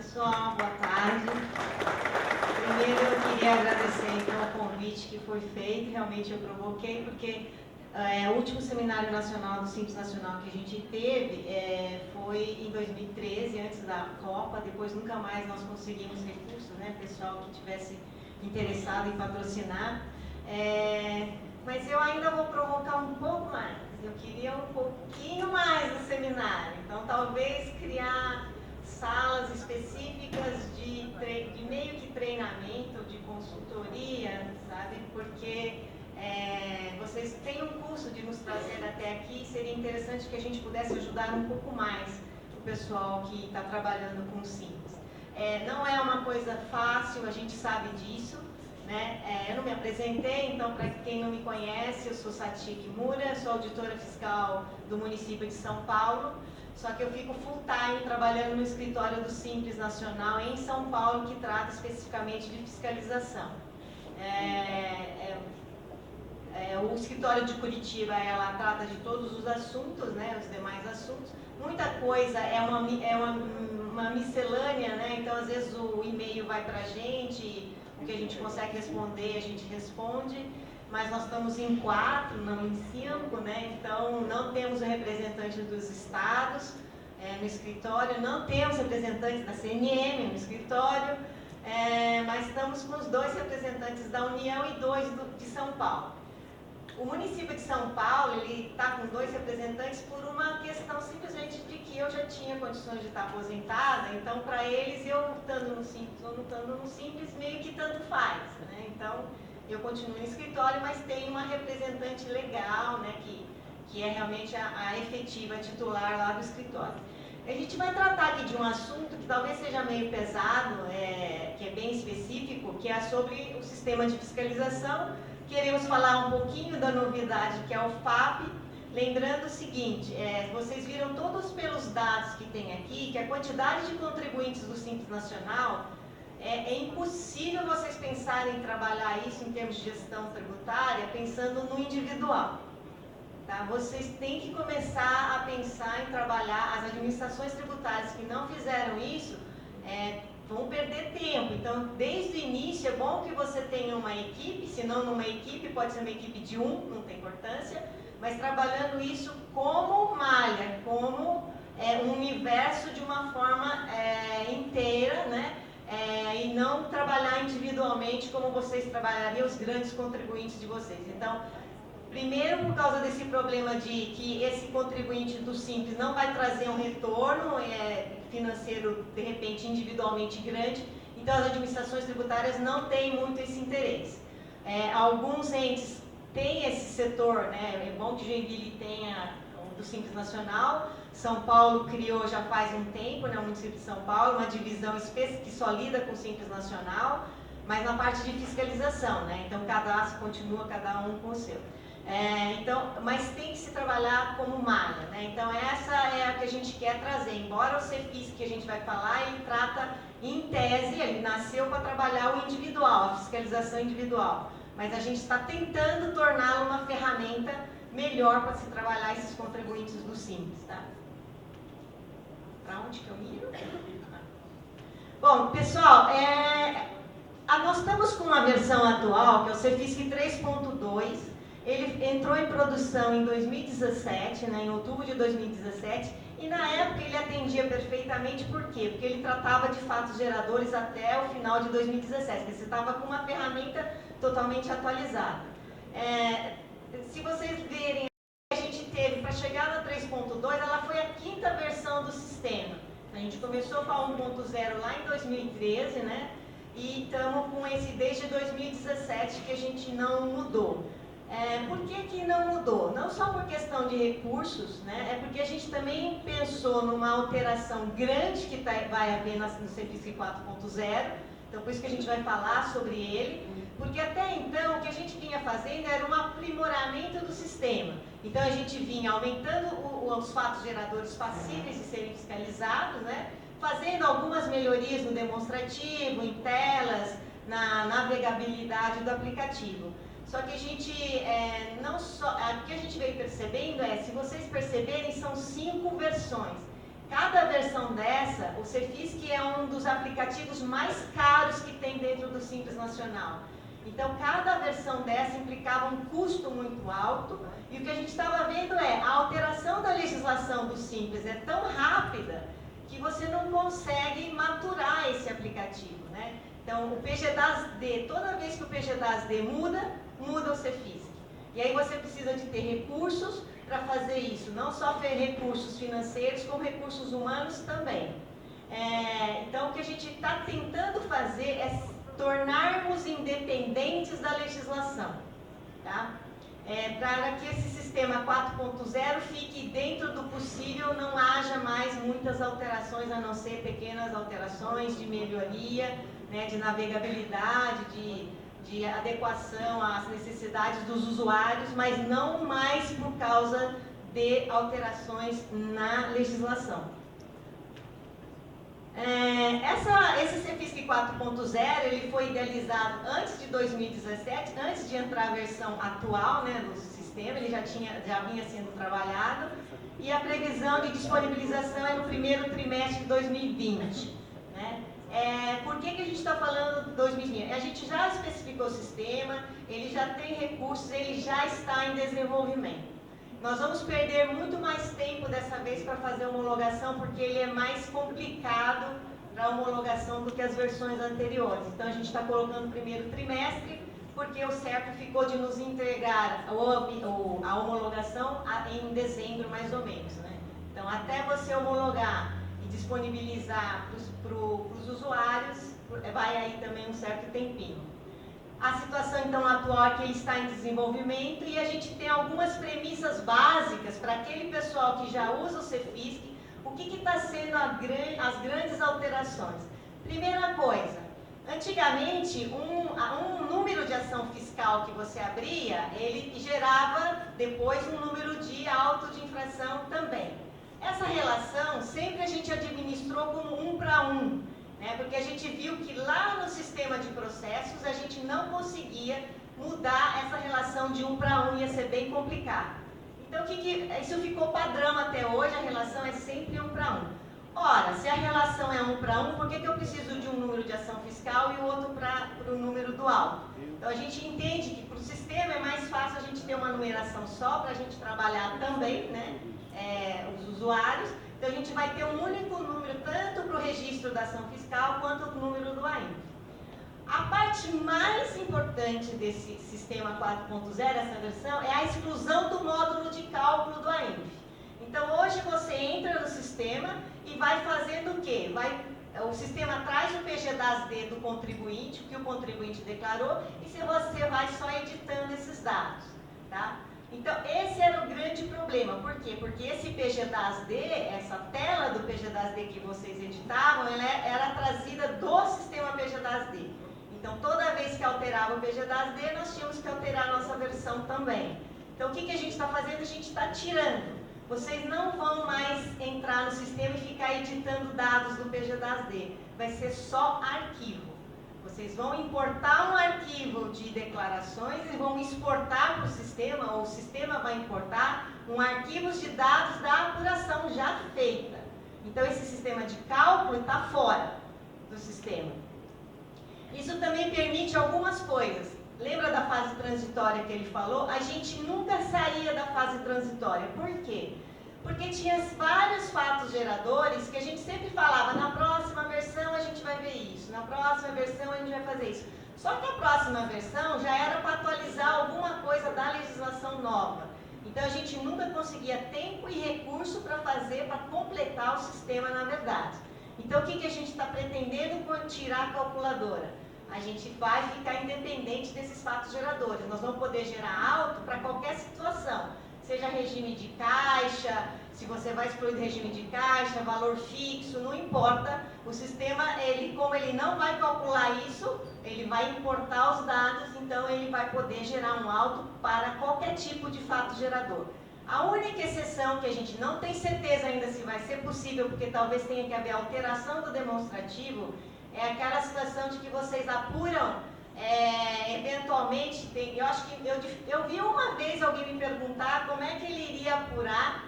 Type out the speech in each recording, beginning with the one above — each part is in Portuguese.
pessoal, boa tarde. Primeiro eu queria agradecer então o convite que foi feito, realmente eu provoquei, porque o último seminário nacional do Simples Nacional que a gente teve foi em 2013, antes da Copa, depois nunca mais nós conseguimos recursos, né, pessoal que tivesse interessado em patrocinar. Mas eu ainda vou provocar um pouco mais, eu queria um pouquinho mais do seminário, então talvez criar salas específicas de meio que treinamento, de consultoria, sabe? Porque vocês têm um curso de nos trazer até aqui, seria interessante que a gente pudesse ajudar um pouco mais o pessoal que está trabalhando com o Simples. Não é uma coisa fácil, a gente sabe disso, né? Eu não me apresentei, então para quem não me conhece, eu sou Sati Kimura, sou auditora fiscal do município de São Paulo. Só que eu fico full time trabalhando no escritório do Simples Nacional em São Paulo, que trata especificamente de fiscalização. O escritório de Curitiba, ela trata de todos os assuntos, né, os demais assuntos. Muita coisa é uma miscelânea, né, então às vezes o e-mail vai para a gente, o que a gente consegue responder, a gente responde. Mas nós estamos em 4, não em 5, né? Então não temos o representante dos estados no escritório, não temos representantes da CNM no escritório, mas estamos com os 2 representantes da União e 2 de São Paulo. O município de São Paulo, ele está com 2 representantes por uma questão simplesmente de que eu já tinha condições de estar aposentada, então para eles, eu estando no Simples ou não estando no Simples, meio que tanto faz, né? Então, eu continuo no escritório, mas tem uma representante legal, né, que é realmente a efetiva titular lá do escritório. A gente vai tratar aqui de um assunto que talvez seja meio pesado, que é bem específico, que é sobre o sistema de fiscalização. Queremos falar um pouquinho da novidade que é o FAP, lembrando o seguinte, vocês viram todos pelos dados que tem aqui, que a quantidade de contribuintes do Simples Nacional é impossível vocês pensarem em trabalhar isso em termos de gestão tributária pensando no individual. Tá? Vocês têm que começar a pensar em trabalhar, as administrações tributárias que não fizeram isso vão perder tempo. Então, desde o início, é bom que você tenha uma equipe, se não numa equipe, pode ser uma equipe de 1, não tem importância, mas trabalhando isso como malha, como um universo de uma forma inteira, né? E não trabalhar individualmente como vocês trabalhariam os grandes contribuintes de vocês. Então, primeiro, por causa desse problema de que esse contribuinte do Simples não vai trazer um retorno financeiro, de repente, individualmente grande, então as administrações tributárias não têm muito esse interesse. Alguns entes têm esse setor, né? É bom que Joinville tenha do Simples Nacional. São Paulo criou já faz um tempo, né, o município de São Paulo, uma divisão que só lida com o Simples Nacional, mas na parte de fiscalização, né? Então, cadastro continua cada um com o seu. Mas tem que se trabalhar como malha, né? Então essa é a que a gente quer trazer, embora o CEFIS que a gente vai falar, ele trata em tese, ele nasceu para trabalhar o individual, a fiscalização individual, mas a gente está tentando torná-lo uma ferramenta melhor para se trabalhar esses contribuintes do Simples, tá? Para onde que eu ia? Bom, pessoal, nós estamos com uma versão atual, que é o CEFISC 3.2, ele entrou em produção em 2017, né, em outubro de 2017, e na época ele atendia perfeitamente, por quê? Porque ele tratava de fatos geradores até o final de 2017, você estava com uma ferramenta totalmente atualizada. Se vocês verem, a gente teve, para chegar na 3.2, ela foi a 5ª versão do sistema. A gente começou com a 1.0 lá em 2013, né, e estamos com esse desde 2017 que a gente não mudou. Por que não mudou? Não só por questão de recursos, né? É porque a gente também pensou numa alteração grande que vai haver no CEFISC 4.0, então por isso que a gente vai falar sobre ele, porque até então o que a gente vinha fazendo era um aprimoramento do sistema. Então a gente vinha aumentando os fatos geradores passíveis de serem fiscalizados, né? Fazendo algumas melhorias no demonstrativo, em telas, na navegabilidade do aplicativo. Só que a gente, o que a gente veio percebendo se vocês perceberem, são 5 versões. Cada versão dessa, o Cefisc é um dos aplicativos mais caros que tem dentro do Simples Nacional. Então, cada versão dessa implicava um custo muito alto, e o que a gente estava vendo é a alteração da legislação do Simples é tão rápida que você não consegue maturar esse aplicativo, né? Então, o PGDAS-D, toda vez que o PGDAS-D muda, muda o Cefisc. E aí você precisa de ter recursos para fazer isso, não só ter recursos financeiros, como recursos humanos também. Então, o que a gente está tentando fazer é tornarmos independentes da legislação, tá? Para que esse sistema 4.0 fique dentro do possível, não haja mais muitas alterações, a não ser pequenas alterações de melhoria, né, de navegabilidade, de adequação às necessidades dos usuários, mas não mais por causa de alterações na legislação. Esse Cefisc 4.0 ele foi idealizado antes de 2017, antes de entrar a versão atual, né, do sistema, ele já vinha sendo trabalhado, e a previsão de disponibilização é no primeiro trimestre de 2020. Né? Por que a gente está falando de 2020? A gente já especificou o sistema, ele já tem recursos, ele já está em desenvolvimento. Nós vamos perder muito mais tempo dessa vez para fazer a homologação, porque ele é mais complicado para homologação do que as versões anteriores. Então, a gente está colocando o primeiro trimestre, porque o CERP ficou de nos entregar a homologação em dezembro, mais ou menos. Né? Então, até você homologar e disponibilizar para os usuários, vai aí também um certo tempinho. A situação, então, atual é que ele está em desenvolvimento e a gente tem algumas premissas básicas para aquele pessoal que já usa o Cefisc, o que está sendo as grandes alterações. Primeira coisa, antigamente, um número de ação fiscal que você abria, ele gerava depois um número de auto de infração também. Essa relação sempre a gente administrou como 1 para 1. Porque a gente viu que lá no sistema de processos a gente não conseguia mudar essa relação de 1 para 1, ia ser bem complicado. Então, isso ficou padrão até hoje, a relação é sempre 1 para 1. Ora, se a relação é 1 para 1, por que eu preciso de um número de ação fiscal e o outro para o número do auto? Então, a gente entende que para o sistema é mais fácil a gente ter uma numeração só, para a gente trabalhar também, né, os usuários. Então, a gente vai ter um único número, tanto para o registro da ação fiscal, quanto o número do AINF. A parte mais importante desse sistema 4.0, essa versão, é a exclusão do módulo de cálculo do AINF. Então, hoje você entra no sistema e vai fazendo o quê? O sistema traz o PGDAS-D do contribuinte, o que o contribuinte declarou, e você vai só editando esses dados, tá? Então, esse era o grande problema. Por quê? Porque esse PGDAS-D, essa tela do PGDAS-D que vocês editavam, ela era trazida do sistema PGDAS-D. Então, toda vez que alterava o PGDAS-D, nós tínhamos que alterar a nossa versão também. Então, o que a gente está fazendo? A gente está tirando. Vocês não vão mais entrar no sistema e ficar editando dados do PGDAS-D. Vai ser só arquivo. Vocês vão importar um arquivo de declarações e vão exportar para o sistema, ou o sistema vai importar um arquivo de dados da apuração já feita. Então, esse sistema de cálculo está fora do sistema. Isso também permite algumas coisas. Lembra da fase transitória que ele falou? A gente nunca saía da fase transitória. Por quê? Porque tinha vários fatos geradores que a gente sempre falava, na próxima versão a gente vai ver isso, na próxima versão a gente vai fazer isso. Só que a próxima versão já era para atualizar alguma coisa da legislação nova. Então a gente nunca conseguia tempo e recurso para fazer, para completar o sistema na verdade. Então o que a gente está pretendendo com tirar a calculadora? A gente vai ficar independente desses fatos geradores. Nós vamos poder gerar auto para qualquer situação. Seja regime de caixa, se você vai excluir do regime de caixa, valor fixo, não importa. O sistema, como ele não vai calcular isso, ele vai importar os dados, então ele vai poder gerar um auto para qualquer tipo de fato gerador. A única exceção que a gente não tem certeza ainda se vai ser possível, porque talvez tenha que haver alteração do demonstrativo, é aquela situação de que vocês apuram eventualmente, eu acho que eu vi uma vez alguém me perguntar como é que ele iria apurar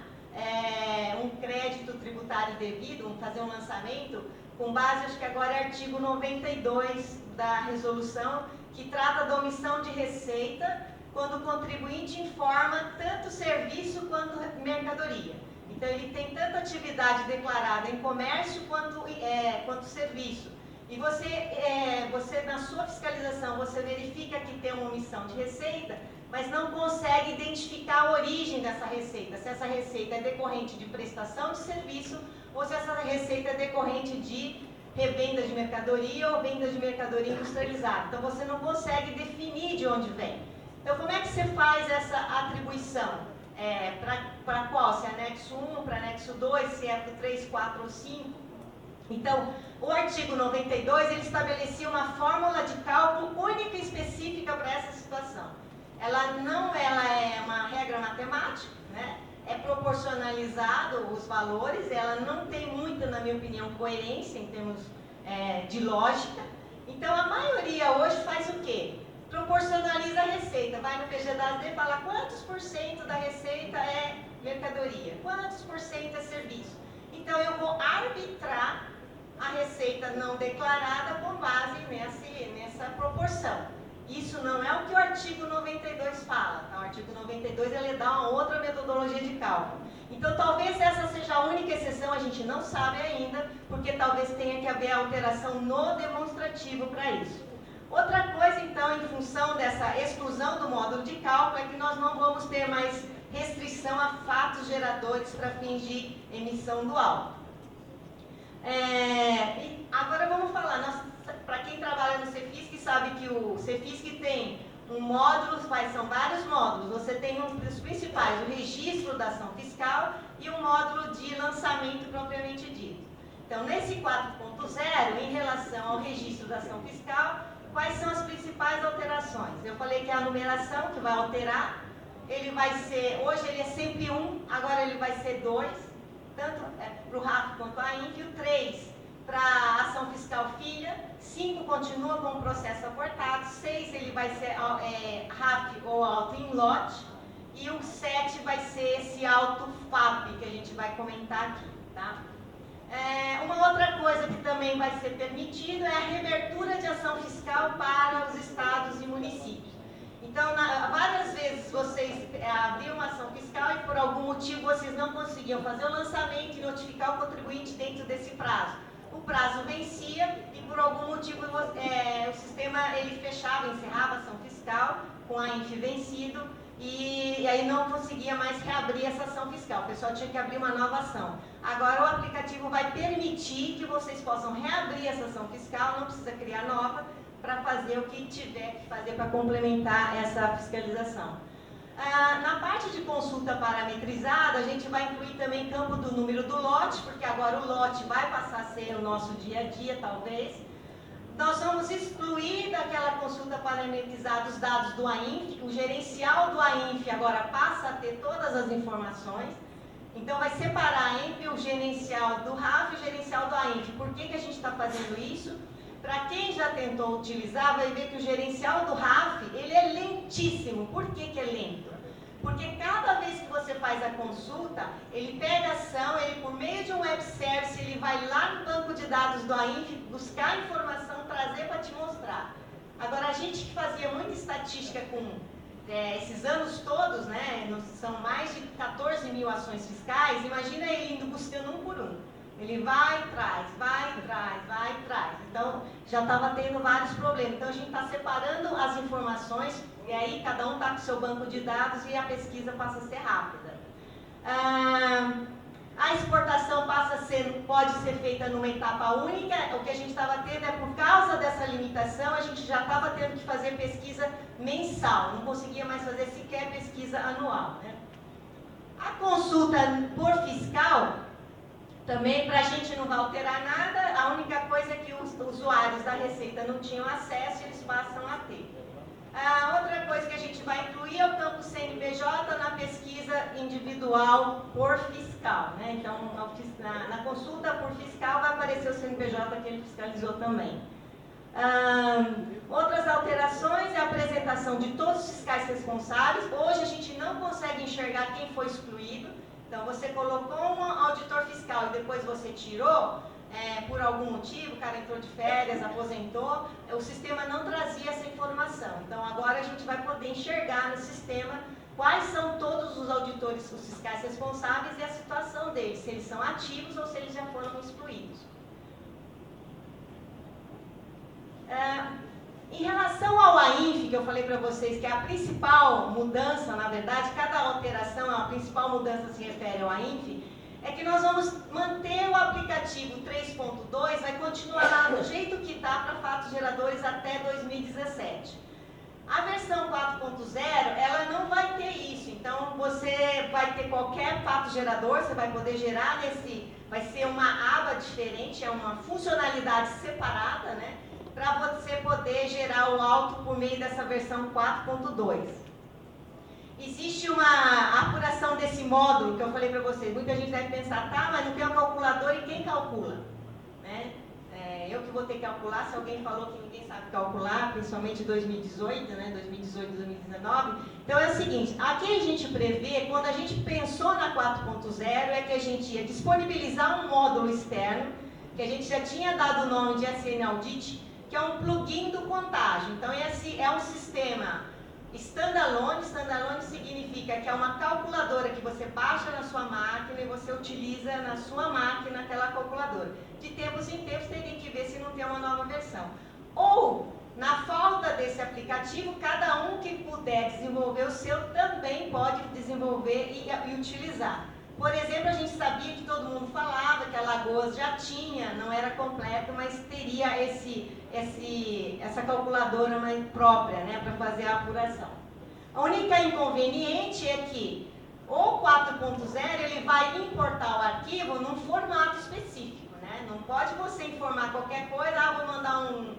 um crédito tributário devido, fazer um lançamento, com base, acho que agora é artigo 92 da resolução, que trata da omissão de receita quando o contribuinte informa tanto serviço quanto mercadoria. Então, ele tem tanto atividade declarada em comércio quanto serviço. E você, na sua fiscalização, você verifica que tem uma omissão de receita, mas não consegue identificar a origem dessa receita. Se essa receita é decorrente de prestação de serviço ou se essa receita é decorrente de revenda de mercadoria ou venda de mercadoria industrializada. Então, você não consegue definir de onde vem. Então, como é que você faz essa atribuição? Para qual? Se é anexo 1, para anexo 2, se é para o 3, 4 ou 5? Então, o artigo 92, ele estabelecia uma fórmula de cálculo única e específica para essa situação. Ela é uma regra matemática, né? É proporcionalizado os valores, ela não tem muita, na minha opinião, coerência em termos de lógica. Então, a maioria hoje faz o quê? Proporcionaliza a receita, vai no PGDASD e fala quantos por cento da receita é mercadoria, quantos por cento é serviço. Então, eu vou arbitrar a receita não declarada com base nessa proporção. Isso não é o que o artigo 92 fala. Tá? O artigo 92 ele dá uma outra metodologia de cálculo. Então, talvez essa seja a única exceção, a gente não sabe ainda, porque talvez tenha que haver alteração no demonstrativo para isso. Outra coisa, então, em função dessa exclusão do módulo de cálculo, é que nós não vamos ter mais restrição a fatos geradores para fins de emissão dual. Agora vamos falar, para quem trabalha no Cefisc sabe que o Cefisc tem um módulo, são vários módulos. Você tem um dos principais, o registro da ação fiscal e um módulo de lançamento propriamente dito. Então, nesse 4.0, em relação ao registro da ação fiscal, quais são as principais alterações? Eu falei que é a numeração que vai alterar. Ele vai ser, hoje ele é sempre 1, agora ele vai ser 2, tanto para o RAF quanto a INF, o 3 para a ação fiscal filha, 5 continua com o processo aportado, 6 ele vai ser RAF ou auto em lote, e o 7 vai ser esse auto FAP que a gente vai comentar aqui, tá? Uma outra coisa que também vai ser permitido é a reabertura de ação fiscal para os estados e municípios. Então, várias vezes vocês abriam uma ação fiscal e por algum motivo vocês não conseguiam fazer o lançamento e notificar o contribuinte dentro desse prazo. O prazo vencia e por algum motivo o sistema ele fechava, encerrava a ação fiscal com a INF vencido e aí não conseguia mais reabrir essa ação fiscal. O pessoal tinha que abrir uma nova ação. Agora o aplicativo vai permitir que vocês possam reabrir essa ação fiscal, não precisa criar nova, para fazer o que tiver que fazer para complementar essa fiscalização. Na parte de consulta parametrizada, a gente vai incluir também campo do número do lote, porque agora o lote vai passar a ser o nosso dia a dia, talvez. Nós vamos excluir daquela consulta parametrizada os dados do AINF, o gerencial do AINF agora passa a ter todas as informações. Então, vai separar entre o gerencial do RAF e o gerencial do AINF. Por que a gente está fazendo isso? Para quem já tentou utilizar, vai ver que o gerencial do RAF, ele é lentíssimo. Por que é lento? Porque cada vez que você faz a consulta, ele pega a ação, ele por meio de um web service, ele vai lá no banco de dados do AINF, buscar a informação, trazer para te mostrar. Agora, a gente que fazia muita estatística com esses anos todos, né, são mais de 14 mil ações fiscais, imagina ele indo buscando um por um. Ele vai e traz, vai e traz, vai e traz. Então, já estava tendo vários problemas. Então, a gente está separando as informações e aí cada um está com o seu banco de dados e a pesquisa passa a ser rápida. A exportação pode ser feita numa etapa única. O que a gente estava tendo é, por causa dessa limitação, a gente já estava tendo que fazer pesquisa mensal. Não conseguia mais fazer sequer pesquisa anual, né? A consulta por fiscal... Também, para a gente não vai alterar nada, a única coisa é que os usuários da Receita não tinham acesso e eles passam a ter. A outra coisa que a gente vai incluir é o campo CNPJ na pesquisa individual por fiscal, né? Então, na consulta por fiscal vai aparecer o CNPJ que ele fiscalizou também. Outras alterações é a apresentação de todos os fiscais responsáveis. Hoje a gente não consegue enxergar quem foi excluído. Então, você colocou um auditor fiscal e depois você tirou, por algum motivo, o cara entrou de férias, aposentou, o sistema não trazia essa informação. Então, agora a gente vai poder enxergar no sistema quais são todos os auditores, os fiscais responsáveis e a situação deles, se eles são ativos ou se eles já foram excluídos. Em relação ao AINF, que eu falei para vocês que é a principal mudança, na verdade, cada alteração, a principal mudança se refere ao AINF, é que nós vamos manter o aplicativo 3.2, vai continuar lá do jeito que está para fatos geradores até 2017. A versão 4.0, ela não vai ter isso, então você vai ter qualquer fato gerador, você vai poder gerar vai ser uma aba diferente, é uma funcionalidade separada, né? Para você poder gerar o auto por meio dessa versão 4.2. Existe uma apuração desse módulo, que eu falei para vocês, muita gente deve pensar, tá, mas não tem um calculador e quem calcula? Né? Eu que vou ter que calcular, se alguém falou que ninguém sabe calcular, principalmente 2018, né, 2018, 2019. Então é o seguinte, aqui a gente prevê, quando a gente pensou na 4.0, é que a gente ia disponibilizar um módulo externo, que a gente já tinha dado o nome de SN Audit, que é um plugin do Contágio. Então, esse é um sistema standalone. Standalone significa que é uma calculadora que você baixa na sua máquina e você utiliza na sua máquina aquela calculadora. De tempos em tempos, teria que ver se não tem uma nova versão. Ou, na falta desse aplicativo, cada um que puder desenvolver o seu também pode desenvolver e utilizar. Por exemplo, a gente sabia que todo mundo falava que a Alagoas já tinha, não era completo, mas teria essa calculadora mais própria, né, para fazer a apuração. A única inconveniente é que o 4.0 ele vai importar o arquivo num formato específico, né? Não pode você informar qualquer coisa, vou mandar um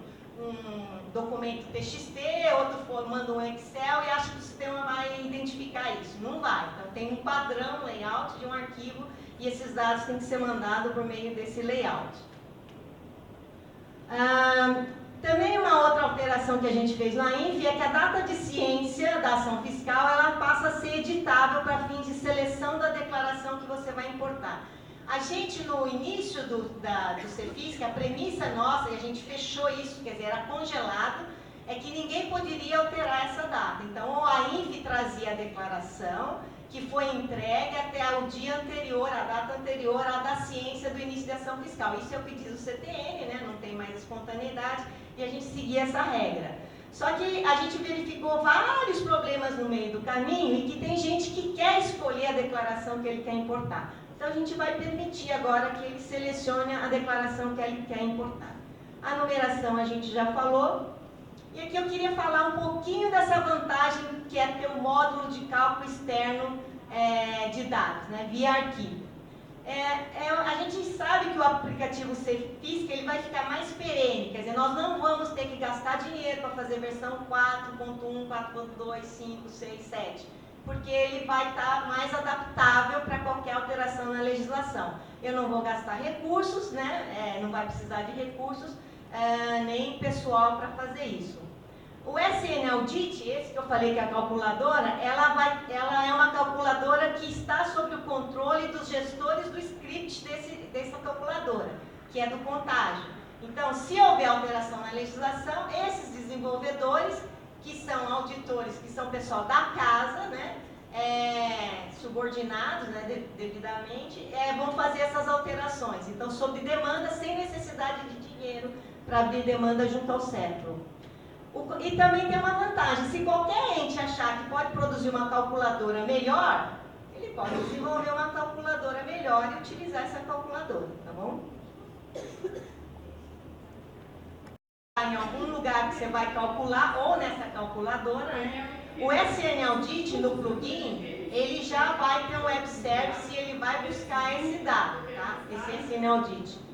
documento TXT, outro manda um Excel e acha que o sistema vai identificar isso. Não vai. Então tem um padrão layout de um arquivo e esses dados têm que ser mandados por meio desse layout. Também uma outra alteração que a gente fez na INF é que a data de ciência da ação fiscal ela passa a ser editável para fins de seleção da declaração que você vai importar. A gente, no início do CEFIS, que a premissa nossa, e a gente fechou isso, quer dizer, era congelado, é que ninguém poderia alterar essa data. Então, a INF trazia a declaração, que foi entregue até o dia anterior, a data anterior à da ciência do início da ação fiscal. Isso é o pedido do CTN, né? Não tem mais espontaneidade, e a gente seguia essa regra. Só que a gente verificou vários problemas no meio do caminho e que tem gente que quer escolher a declaração que ele quer importar. Então, a gente vai permitir agora que ele selecione a declaração que ele quer importar. A numeração a gente já falou. E aqui eu queria falar um pouquinho dessa vantagem que é ter um módulo de cálculo externo de dados, né, via arquivo. A gente sabe que o aplicativo CEFIS ele vai ficar mais perene, quer dizer, nós não vamos ter que gastar dinheiro para fazer versão 4.1, 4.2, 5, 6, 7. Porque ele vai estar mais adaptável para qualquer alteração na legislação. Eu não vou gastar recursos, né? Não vai precisar de recursos, nem pessoal para fazer isso. O SN Audit, esse que eu falei que é a calculadora, ela é uma calculadora que está sob o controle dos gestores do script dessa calculadora, que é do Contágio. Então, se houver alteração na legislação, esses desenvolvedores que são auditores, que são pessoal da casa, né, subordinados, né, devidamente, vão fazer essas alterações. Então, sob demanda, sem necessidade de dinheiro para abrir demanda junto ao CEPRO. E também tem uma vantagem, se qualquer ente achar que pode produzir uma calculadora melhor, ele pode desenvolver uma calculadora melhor e utilizar essa calculadora, tá bom? Em algum lugar que você vai calcular, ou nessa calculadora, né? O SN Audit no plugin, ele já vai ter um web service e ele vai buscar esse dado, tá? Esse SN Audit.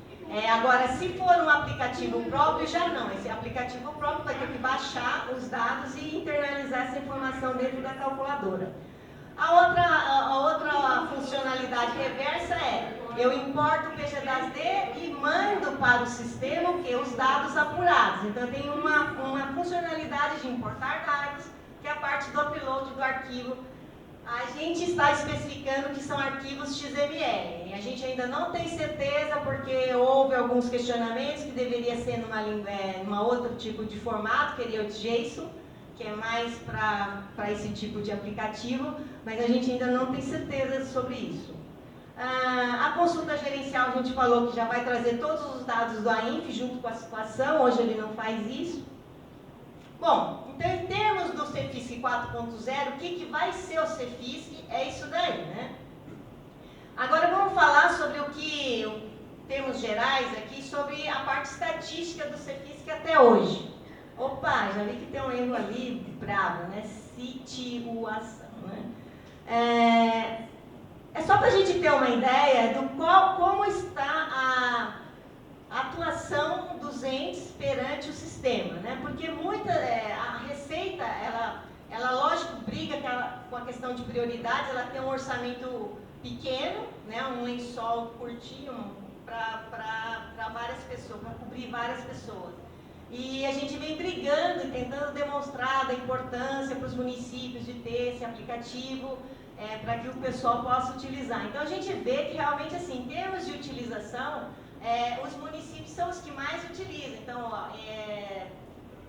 Agora, se for um aplicativo próprio, já não. Esse aplicativo próprio vai ter que baixar os dados e internalizar essa informação dentro da calculadora. A outra funcionalidade reversa eu importo o PGDAS-D e mando para o sistema os dados apurados. Então, eu tenho uma funcionalidade de importar dados, que é a parte do upload do arquivo A gente está especificando que são arquivos XML. A gente ainda não tem certeza porque houve alguns questionamentos que deveria ser numa outro tipo de formato, que seria o JSON, que é mais para esse tipo de aplicativo, mas a gente ainda não tem certeza sobre isso. A consulta gerencial, a gente falou que já vai trazer todos os dados do AINF junto com a situação, hoje ele não faz isso. Bom, então em termos do CEFISC 4.0, o que vai ser o CEFISC? É isso daí, né? Agora vamos falar sobre o que, em termos gerais aqui, sobre a parte estatística do CEFISC até hoje. Opa, já vi que tem um erro ali, bravo, né? Situação, né? É só para a gente ter uma ideia do como está a atuação dos entes perante o sistema, né? Porque a Receita, ela lógico, briga com a questão de prioridades, ela tem um orçamento pequeno, né? Um lençol curtinho para várias pessoas, para cobrir várias pessoas. E a gente vem brigando e tentando demonstrar da importância para os municípios de ter esse aplicativo, para que o pessoal possa utilizar. Então a gente vê que realmente, assim, em termos de utilização, os municípios são os que mais utilizam. Então,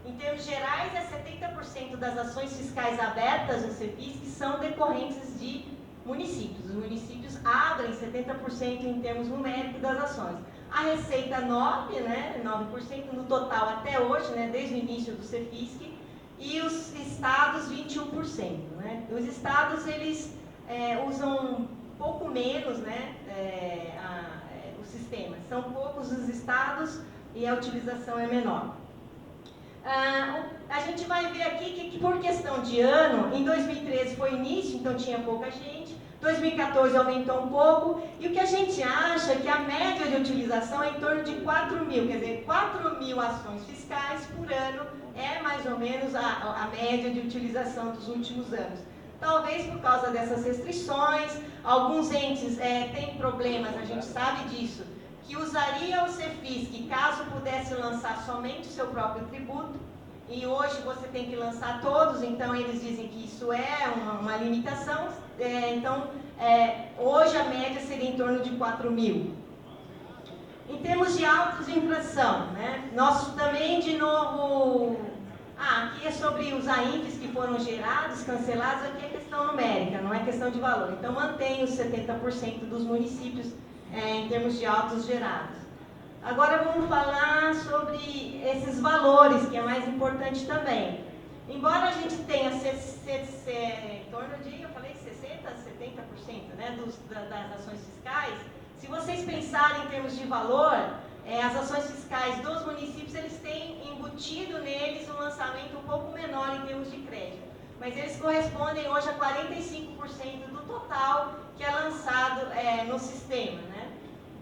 em termos gerais, 70% das ações fiscais abertas no CEFISC são decorrentes de municípios. Os municípios abrem 70% em termos numéricos das ações. A Receita 9%, né, 9% no total até hoje, né, desde o início do CEFISC, e os estados 21%. Né? Os estados, eles usam um pouco menos, né, o sistema. São poucos os estados e a utilização é menor. A gente vai ver aqui que por questão de ano, em 2013 foi início, então tinha pouca gente, 2014 aumentou um pouco, e o que a gente acha é que a média de utilização é em torno de 4 mil, quer dizer, 4 mil ações fiscais por ano é mais ou menos a média de utilização dos últimos anos. Talvez por causa dessas restrições, alguns entes têm problemas, a gente sabe disso, que usaria o CEFISC caso pudesse lançar somente o seu próprio tributo, e hoje você tem que lançar todos, então eles dizem que isso é uma limitação, então hoje a média seria em torno de 4 mil. Em termos de autos de infração, né, nós também, de novo, aqui é sobre os AINFs que foram gerados, cancelados, aqui é questão numérica, não é questão de valor, então mantém os 70% dos municípios em termos de autos gerados. Agora vamos falar sobre esses valores, que é mais importante também. Embora a gente tenha em torno de, eu falei, 60%, 70%, né, das ações fiscais, se vocês pensarem em termos de valor, as ações fiscais dos municípios, eles têm embutido neles um lançamento um pouco menor em termos de crédito. Mas eles correspondem hoje a 45% do total que é lançado no sistema, né?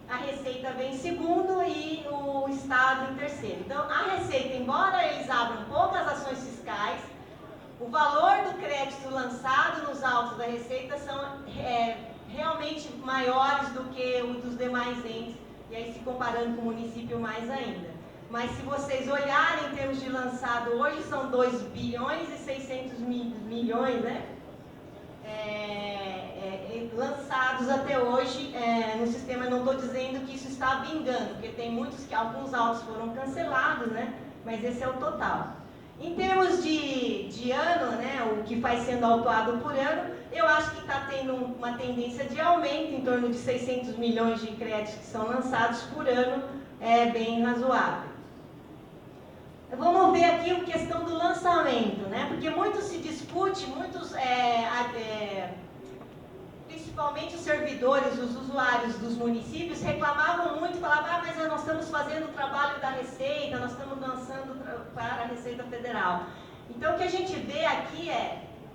A Receita vem em segundo e o Estado em terceiro. Então, a Receita, embora eles abram poucas ações fiscais, o valor do crédito lançado nos autos da Receita são realmente maiores do que o dos demais entes, e aí se comparando com o município mais ainda. Mas se vocês olharem em termos de lançado, hoje são 2 bilhões e 600 milhões, né? Lançados até hoje no sistema. Não estou dizendo que isso está vingando, porque tem alguns autos foram cancelados, né? Mas esse é o total. Em termos de ano, né, o que vai sendo autuado por ano, eu acho que está tendo uma tendência de aumento, em torno de 600 milhões de créditos que são lançados por ano, é bem razoável. Vamos ver aqui a questão do lançamento, né? Porque muito se discute, principalmente os servidores, os usuários dos municípios, reclamavam muito, falavam, mas nós estamos fazendo o trabalho da Receita, nós estamos lançando para a Receita Federal. Então, o que a gente vê aqui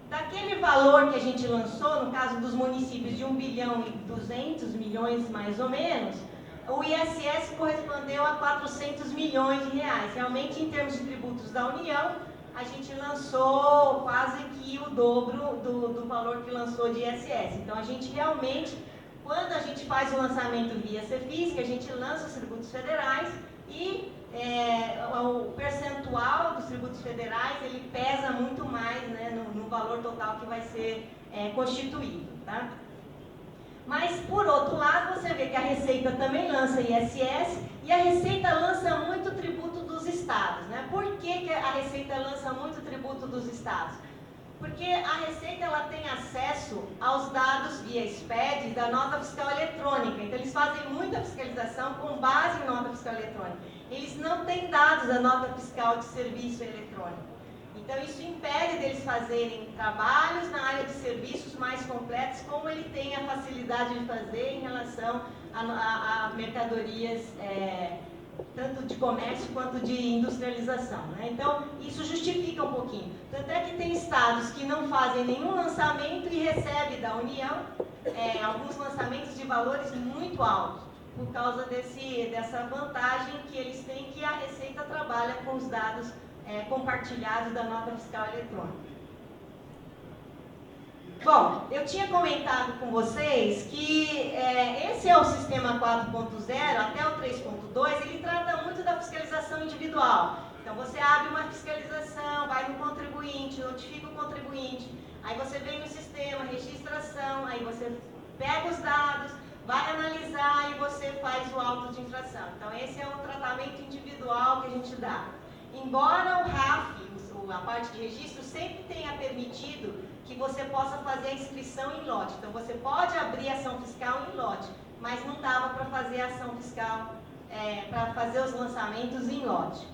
daquele valor que a gente lançou, no caso dos municípios de 1 bilhão e 200 milhões mais ou menos, o ISS correspondeu a 400 milhões de reais. Realmente, em termos de tributos da União, a gente lançou quase que o dobro do valor que lançou de ISS. Então, a gente realmente, quando a gente faz o lançamento via CEFISC, a gente lança os tributos federais e o percentual dos tributos federais, ele pesa muito mais, né, no valor total que vai ser constituído, tá? Mas, por outro lado, você vê que a Receita também lança ISS e a Receita lança muito tributo dos estados, né? Por que a Receita lança muito tributo dos estados? Porque a Receita ela tem acesso aos dados via SPED da nota fiscal eletrônica. Então, eles fazem muita fiscalização com base em nota fiscal eletrônica. Eles não têm dados da nota fiscal de serviço eletrônico. Então, isso impede deles fazerem trabalhos na área de serviços mais completos, como ele tem a facilidade de fazer em relação a mercadorias, tanto de comércio quanto de industrialização, né? Então, isso justifica um pouquinho. Tanto é que tem estados que não fazem nenhum lançamento e recebem da União alguns lançamentos de valores muito altos, por causa dessa vantagem que eles têm, que a Receita trabalha com os dados compartilhados da nota fiscal eletrônica. Bom, eu tinha comentado com vocês que esse é o sistema 4.0, até o 3.2, ele trata muito da fiscalização individual. Então, você abre uma fiscalização, vai no contribuinte, notifica o contribuinte, aí você vem no sistema, registração, aí você pega os dados, vai analisar e você faz o auto de infração. Então, esse é o tratamento individual que a gente dá. Embora o RAF, a parte de registro, sempre tenha permitido que você possa fazer a inscrição em lote. Então, você pode abrir ação fiscal em lote, mas não dava para fazer a ação fiscal, para fazer os lançamentos em lote.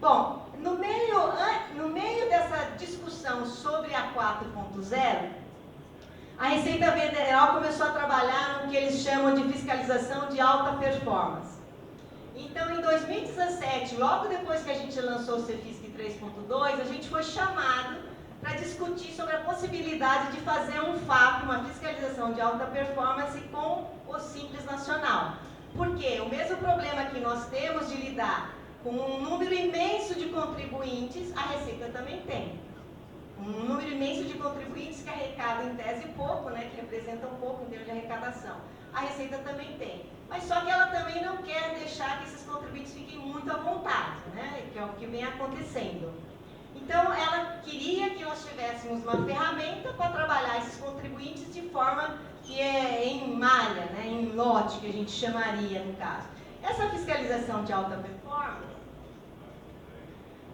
Bom, no meio dessa discussão sobre a 4.0, a Receita Federal começou a trabalhar no que eles chamam de fiscalização de alta performance. Então, em 2017, logo depois que a gente lançou o CEFISC 3.2, a gente foi chamado para discutir sobre a possibilidade de fazer um FAP, uma fiscalização de alta performance, com o Simples Nacional. Por quê? O mesmo problema que nós temos de lidar com um número imenso de contribuintes, a Receita também tem. Um número imenso de contribuintes que arrecadam em tese pouco, né, que representam pouco em termos de arrecadação. A Receita também tem. Mas só que ela também não quer deixar que esses contribuintes fiquem muito à vontade, né, que é o que vem acontecendo. Então, ela queria que nós tivéssemos uma ferramenta para trabalhar esses contribuintes de forma que é em malha, né, em lote, que a gente chamaria no caso. Essa fiscalização de alta performance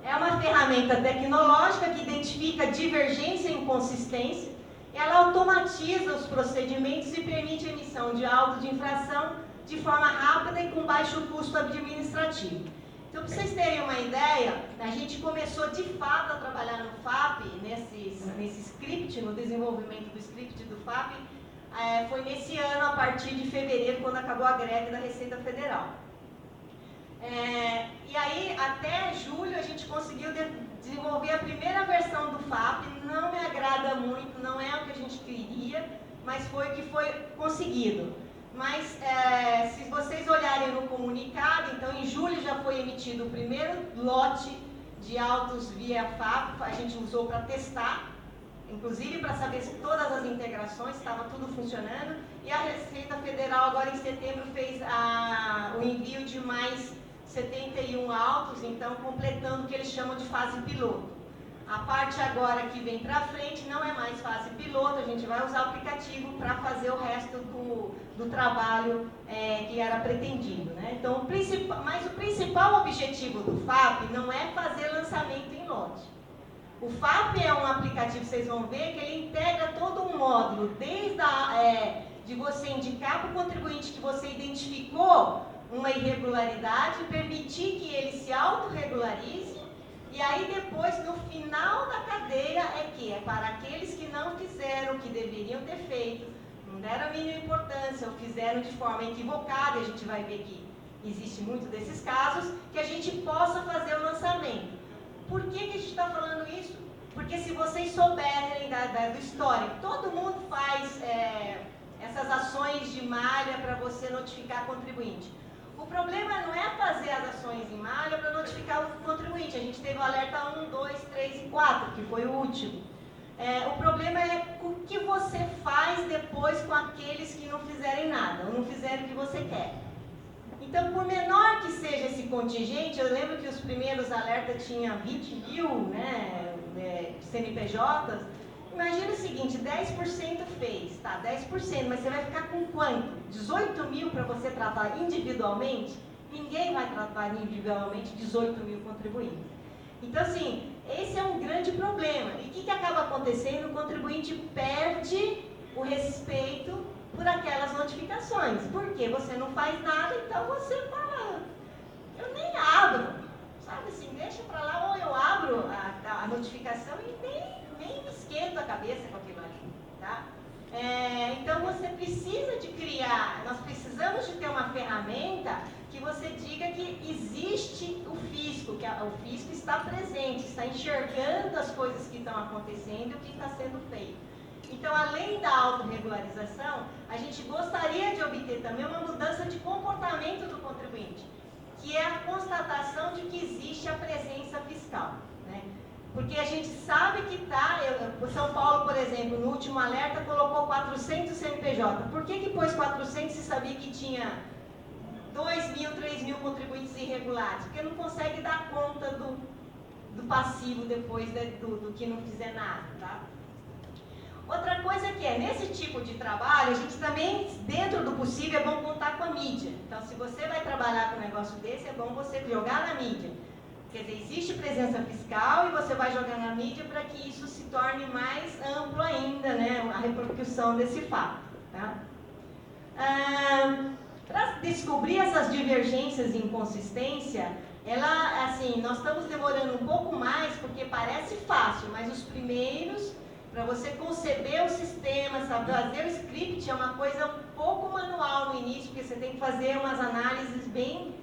é uma ferramenta tecnológica que identifica divergência e inconsistência, ela automatiza os procedimentos e permite a emissão de auto de infração de forma rápida e com baixo custo administrativo. Então, para vocês terem uma ideia, a gente começou de fato a trabalhar no FAP, nesse script, no desenvolvimento do script do FAP, foi nesse ano, a partir de fevereiro, quando acabou a greve da Receita Federal. E aí, até julho, a gente conseguiu desenvolver a primeira versão do FAP. Não me agrada muito, não é o que a gente queria, mas foi o que foi conseguido. Mas, se vocês olharem no comunicado, então, em julho já foi emitido o primeiro lote de autos via FAP, a gente usou para testar, inclusive para saber se todas as integrações estavam tudo funcionando, e a Receita Federal agora em setembro fez o envio de mais 71 autos, então completando o que eles chamam de fase piloto. A parte agora que vem para frente não é mais fase piloto, a gente vai usar o aplicativo para fazer o resto do trabalho que era pretendido, né? Então, mas o principal objetivo do FAP não é fazer lançamento em lote. O FAP é um aplicativo, vocês vão ver, que ele integra todo um módulo, desde de você indicar para o contribuinte que você identificou uma irregularidade, permitir que ele se autorregularize, e aí depois, no final da cadeia, é para aqueles que não fizeram o que deveriam ter feito, não deram a mínima importância, ou fizeram de forma equivocada, e a gente vai ver que existe muito desses casos, que a gente possa fazer o lançamento. Por que a gente está falando isso? Porque se vocês souberem do histórico, todo mundo faz essas ações de malha para você notificar contribuinte. O problema não é fazer as ações em malha para notificar o contribuinte. A gente teve o alerta 1, 2, 3 e 4, que foi o último. O problema é o que você faz depois com aqueles que não fizerem nada, ou não fizeram o que você quer. Então, por menor que seja esse contingente, eu lembro que os primeiros alertas tinham 20 mil, né, CNPJs, Imagina o seguinte, 10% fez, tá, 10%, mas você vai ficar com quanto? 18 mil para você tratar individualmente? Ninguém vai tratar individualmente 18 mil contribuintes. Então, assim, esse é um grande problema. E o que acaba acontecendo? O contribuinte perde o respeito por aquelas notificações. Porque você não faz nada, então você fala, eu nem abro, sabe assim, deixa para lá, ou eu abro a notificação e nem me esquento a cabeça com aquilo ali, tá? Então você precisa de criar, nós precisamos de ter uma ferramenta que você diga que existe o fisco, que o fisco está presente, está enxergando as coisas que estão acontecendo e o que está sendo feito. Então, além da autorregularização, a gente gostaria de obter também uma mudança de comportamento do contribuinte, que é a constatação de que existe a presença fiscal, né? Porque a gente sabe que está, São Paulo, por exemplo, no último alerta colocou 400 CNPJ. Por que pôs 400 se sabia que tinha 2.000, 3.000 contribuintes irregulares? Porque não consegue dar conta do passivo depois do que não fizer nada, tá? Outra coisa que nesse tipo de trabalho, a gente também, dentro do possível, é bom contar com a mídia. Então, se você vai trabalhar com um negócio desse, é bom você jogar na mídia. Quer dizer, existe presença fiscal e você vai jogar na mídia para que isso se torne mais amplo ainda, né, a repercussão desse fato, tá? Para descobrir essas divergências e inconsistência, nós estamos demorando um pouco mais, porque parece fácil, mas os primeiros, para você conceber o sistema, sabe, fazer o script é uma coisa um pouco manual no início, porque você tem que fazer umas análises bem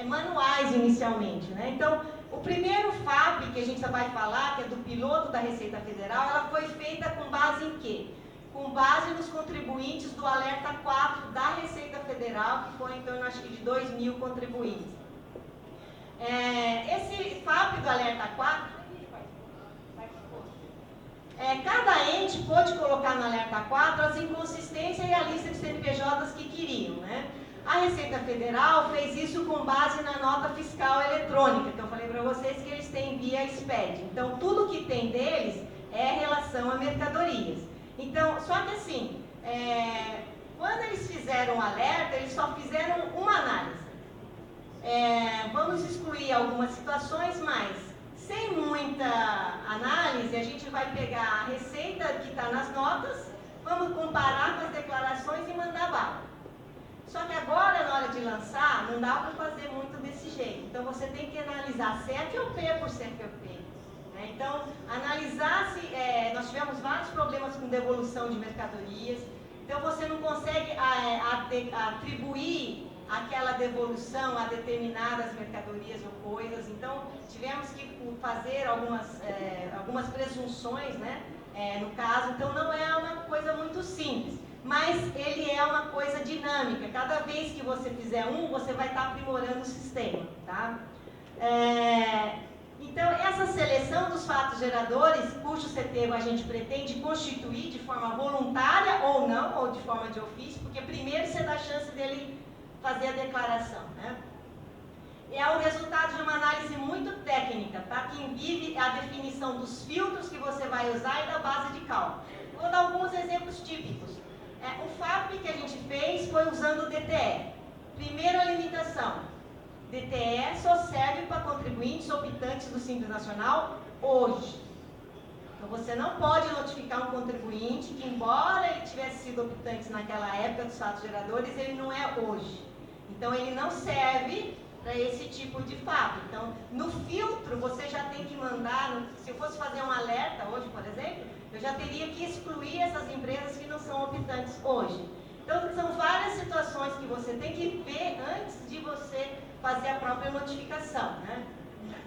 manuais inicialmente, né? Então, o primeiro FAP que a gente vai falar, que é do piloto da Receita Federal, ela foi feita com base em quê? Com base nos contribuintes do Alerta 4 da Receita Federal, que foi em torno, acho que, de 2.000 contribuintes. Esse FAP do Alerta 4, cada ente pôde colocar no Alerta 4 as inconsistências e a lista de CNPJs que queriam, né? A Receita Federal fez isso com base na nota fiscal eletrônica, que eu falei para vocês que eles têm via SPED. Então, tudo que tem deles é relação a mercadorias. Então, só que assim, quando eles fizeram o alerta, eles só fizeram uma análise. Vamos excluir algumas situações, mas sem muita análise, a gente vai pegar a receita que está nas notas, vamos comparar com as declarações e mandar bala. Só que agora, na hora de lançar, não dá para fazer muito desse jeito. Então, você tem que analisar CFOP por CFOP. Né? Então, analisar se... nós tivemos vários problemas com devolução de mercadorias. Então, você não consegue atribuir aquela devolução a determinadas mercadorias ou coisas. Então, tivemos que fazer algumas presunções, né? No caso. Então, não é uma coisa muito simples. Mas ele é uma coisa dinâmica. Cada vez que você fizer você vai estar aprimorando o sistema, tá? Então, essa seleção dos fatos geradores, cujo CT a gente pretende constituir de forma voluntária ou não, ou de forma de ofício, porque primeiro você dá a chance dele fazer a declaração, né? É o resultado de uma análise muito técnica, tá? Que envolve a definição dos filtros que você vai usar e da base de cálculo. Vou dar alguns exemplos típicos. O FAP que a gente fez foi usando o DTE. Primeira limitação, DTE só serve para contribuintes optantes do Simples Nacional hoje. Então você não pode notificar um contribuinte que, embora ele tivesse sido optante naquela época dos fatos geradores, ele não é hoje. Então ele não serve para esse tipo de FAP. Então, no filtro, você já tem que mandar, se eu fosse fazer um alerta hoje, por exemplo, eu já teria que excluir essas empresas que não são optantes hoje. Então, são várias situações que você tem que ver antes de você fazer a própria notificação, né?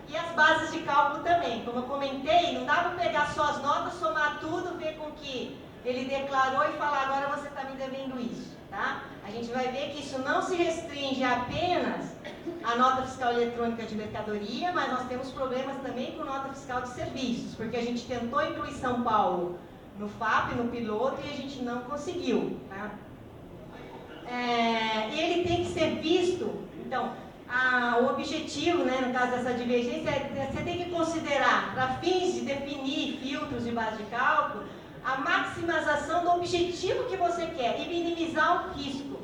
E as bases de cálculo também. Como eu comentei, não dá para pegar só as notas, somar tudo, ver com que ele declarou e falar, agora você está me devendo isso, tá? A gente vai ver que isso não se restringe apenas à nota fiscal eletrônica de mercadoria, mas nós temos problemas também com nota fiscal de serviços, porque a gente tentou incluir São Paulo no FAP, no piloto, e a gente não conseguiu, tá? E ele tem que ser visto, então, o objetivo, né, no caso dessa divergência, você tem que considerar, para fins de definir filtros de base de cálculo, a maximização do objetivo que você quer e minimizar o risco.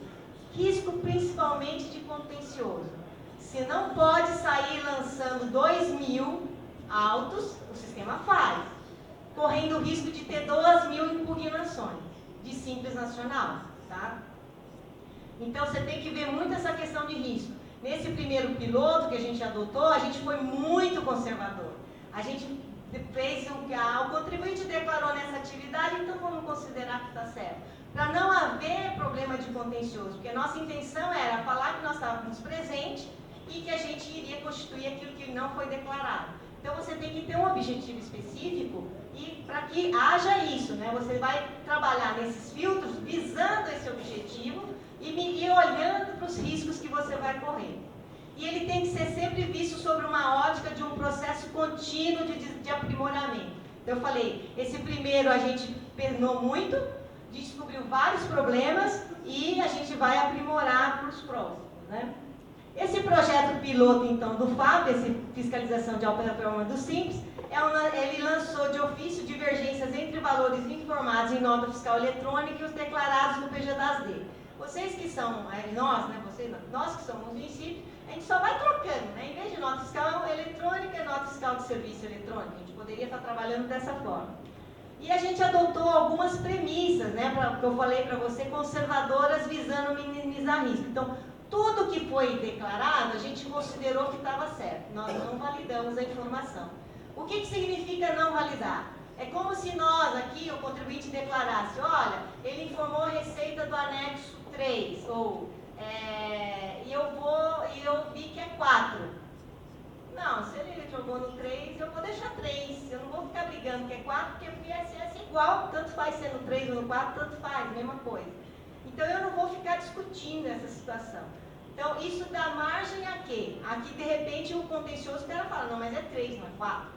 Risco principalmente de contencioso. Você não pode sair lançando 2.000 autos, o sistema faz, correndo o risco de ter 2.000 impugnações de Simples Nacional, tá? Então você tem que ver muito essa questão de risco. Nesse primeiro piloto que a gente adotou, a gente foi muito conservador. A gente fez o contribuinte declarou nessa atividade, então vamos considerar que está certo. Para não haver problema de contencioso, porque a nossa intenção era falar que nós estávamos presentes e que a gente iria constituir aquilo que não foi declarado. Então você tem que ter um objetivo específico e para que haja isso, né? Você vai trabalhar nesses filtros visando esse objetivo e olhando para os riscos que você vai correr. E ele tem que ser sempre visto sobre uma ótica de um processo contínuo de aprimoramento. Então eu falei, esse primeiro a gente pernou muito, descobriu vários problemas e a gente vai aprimorar para os próximos, né? Esse projeto piloto, então, do FAP, essa fiscalização de alta performance do Simples, ele lançou de ofício divergências entre valores informados em nota fiscal eletrônica e os declarados no PG-das-D. Vocês que são, nós que somos municípios, a gente só vai trocando, né? Em vez de nota fiscal eletrônica, é nota fiscal de serviço eletrônico. A gente poderia estar trabalhando dessa forma. E a gente adotou algumas premissas, né? Que eu falei para você, conservadoras, visando minimizar risco. Então, tudo que foi declarado, a gente considerou que estava certo. Nós não validamos a informação. O que significa não validar? É como se nós aqui, o contribuinte, declarasse, olha, ele informou a receita do anexo 3, ou eu vi que é 4. Não, se ele jogou no 3, eu vou deixar 3. Eu não vou ficar brigando que é 4, porque o ISS é igual, tanto faz ser no 3 ou no 4, tanto faz, mesma coisa. Então eu não vou ficar discutindo essa situação. Então isso dá margem a quê? Aqui de repente o contencioso, o cara fala, não, mas é 3, não é 4.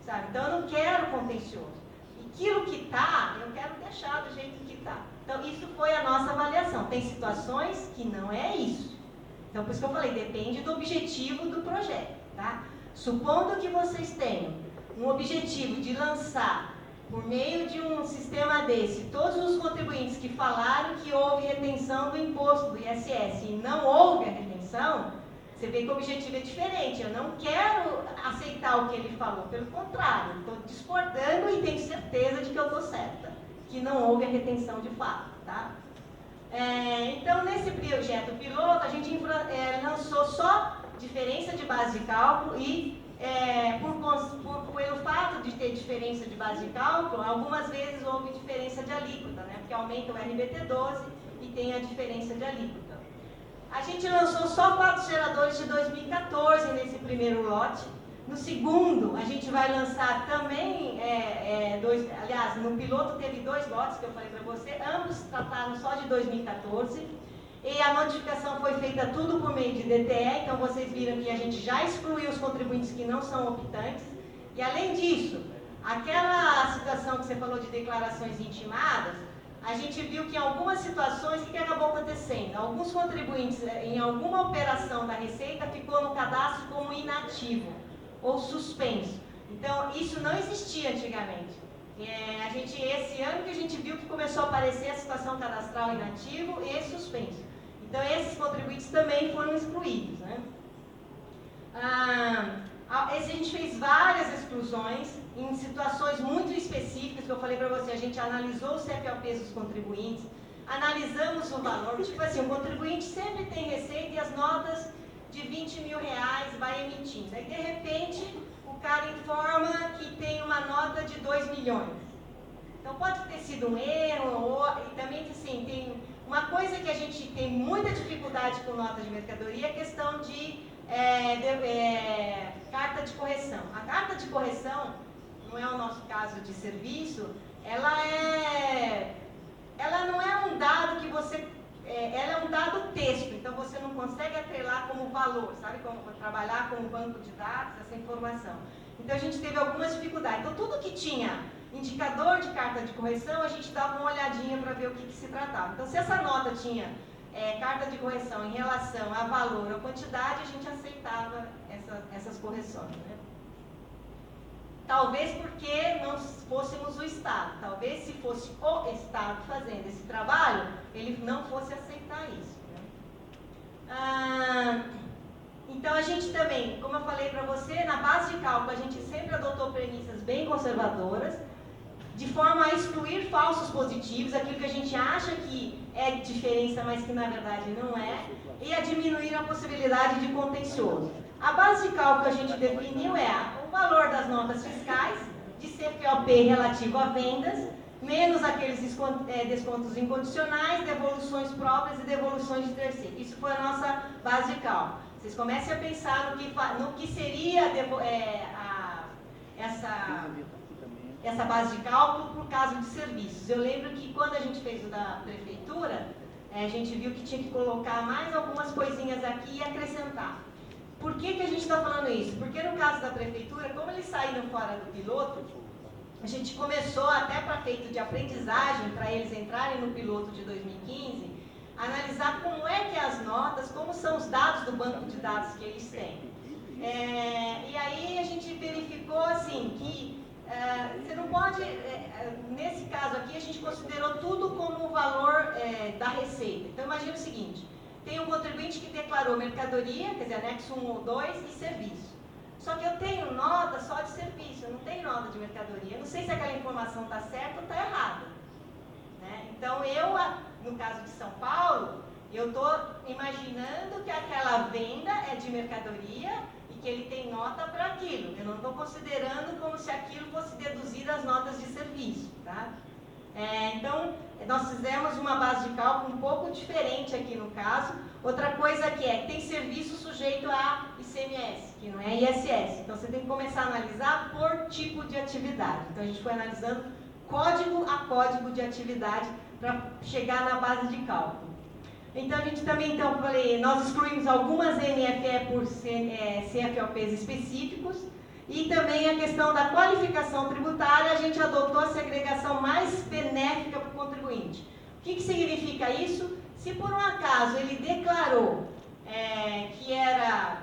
Sabe? Então eu não quero contencioso. E aquilo que está, eu quero deixar do jeito que está. Então isso foi a nossa avaliação. Tem situações que não é isso. Então por isso que eu falei, depende do objetivo do projeto. Tá? Supondo que vocês tenham um objetivo de lançar, por meio de um sistema desse, todos os contribuintes que falaram que houve retenção do imposto do ISS e não houve a retenção, você vê que o objetivo é diferente. Eu não quero aceitar o que ele falou, pelo contrário, estou discordando e tenho certeza de que eu estou certa, que não houve a retenção de fato. Tá? Então, nesse projeto piloto, a gente lançou só diferença de base de cálculo e, pelo fato de ter diferença de base de cálculo, algumas vezes houve diferença de alíquota, né? Porque aumenta o RBT12 e tem a diferença de alíquota. A gente lançou só 4 geradores de 2014 nesse primeiro lote. No segundo, a gente vai lançar também, aliás, no piloto teve 2 lotes que eu falei para você, ambos trataram só de 2014. E a notificação foi feita tudo por meio de DTE, então vocês viram que a gente já excluiu os contribuintes que não são optantes. E além disso, aquela situação que você falou de declarações intimadas, a gente viu que em algumas situações, o que acabou acontecendo? Alguns contribuintes, em alguma operação da Receita, ficou no cadastro como inativo ou suspenso. Então, isso não existia antigamente. Esse ano que a gente viu que começou a aparecer a situação cadastral inativo e suspenso. Então, esses contribuintes também foram excluídos. Né? A gente fez várias exclusões em situações muito específicas, que eu falei para você, a gente analisou o CFOPs dos contribuintes, analisamos o valor, tipo assim, o contribuinte sempre tem receita e as notas de 20 mil reais vai emitindo. Aí, de repente, o cara informa que tem uma nota de 2 milhões. Então, pode ter sido um erro, e também, assim, tem uma coisa que a gente tem muita dificuldade com nota de mercadoria, é a questão de carta de correção. A carta de correção, não é o nosso caso de serviço, ela não é um dado que você... ela é um dado texto, então você não consegue atrelar como valor, sabe? Como trabalhar com um banco de dados, essa informação. Então a gente teve algumas dificuldades. Então tudo que tinha indicador de carta de correção, a gente dava uma olhadinha para ver o que se tratava. Então se essa nota tinha carta de correção em relação a valor ou quantidade, a gente aceitava essas correções. Né? Talvez porque não fôssemos o Estado. Talvez se fosse o Estado fazendo esse trabalho, ele não fosse aceitar isso. Né? Então a gente também, como eu falei para você, na base de cálculo a gente sempre adotou premissas bem conservadoras, de forma a excluir falsos positivos, aquilo que a gente acha que é diferença, mas que na verdade não é, e a diminuir a possibilidade de contencioso. A base de cálculo que a gente definiu é o valor das notas fiscais, de CFOP relativo a vendas, menos aqueles descontos incondicionais, devoluções próprias e devoluções de terceiro. Isso foi a nossa base de cálculo. Vocês comecem a pensar no que seria essa base de cálculo por caso de serviços. Eu lembro que quando a gente fez o da prefeitura, a gente viu que tinha que colocar mais algumas coisinhas aqui e acrescentar. Por que a gente está falando isso? Porque no caso da prefeitura, como eles saíram fora do piloto, a gente começou até para feito de aprendizagem, para eles entrarem no piloto de 2015, analisar como é que as notas, como são os dados do banco de dados que eles têm. E aí a gente verificou assim que você não pode, nesse caso aqui a gente considerou tudo como o valor da receita. Então imagina o seguinte, tem um contribuinte que declarou mercadoria, quer dizer, anexo 1 ou 2 e serviço. Só que eu tenho nota só de serviço, eu não tenho nota de mercadoria. Eu não sei se aquela informação está certa ou está errada. Né? Então no caso de São Paulo, eu estou imaginando que aquela venda é de mercadoria e que ele tem nota para aquilo. Eu não estou considerando como se aquilo fosse deduzir as notas de serviço. Tá? Então, nós fizemos uma base de cálculo um pouco diferente aqui no caso. Outra coisa que tem serviço sujeito a ICMS, que não é ISS. Então, você tem que começar a analisar por tipo de atividade. Então, a gente foi analisando código a código de atividade para chegar na base de cálculo. Então, a gente também, nós excluímos algumas NFE por CFOPs específicos e também a questão da qualificação tributária, a gente adotou a segregação mais benéfica para o contribuinte. O que significa isso? Se por um acaso ele declarou que era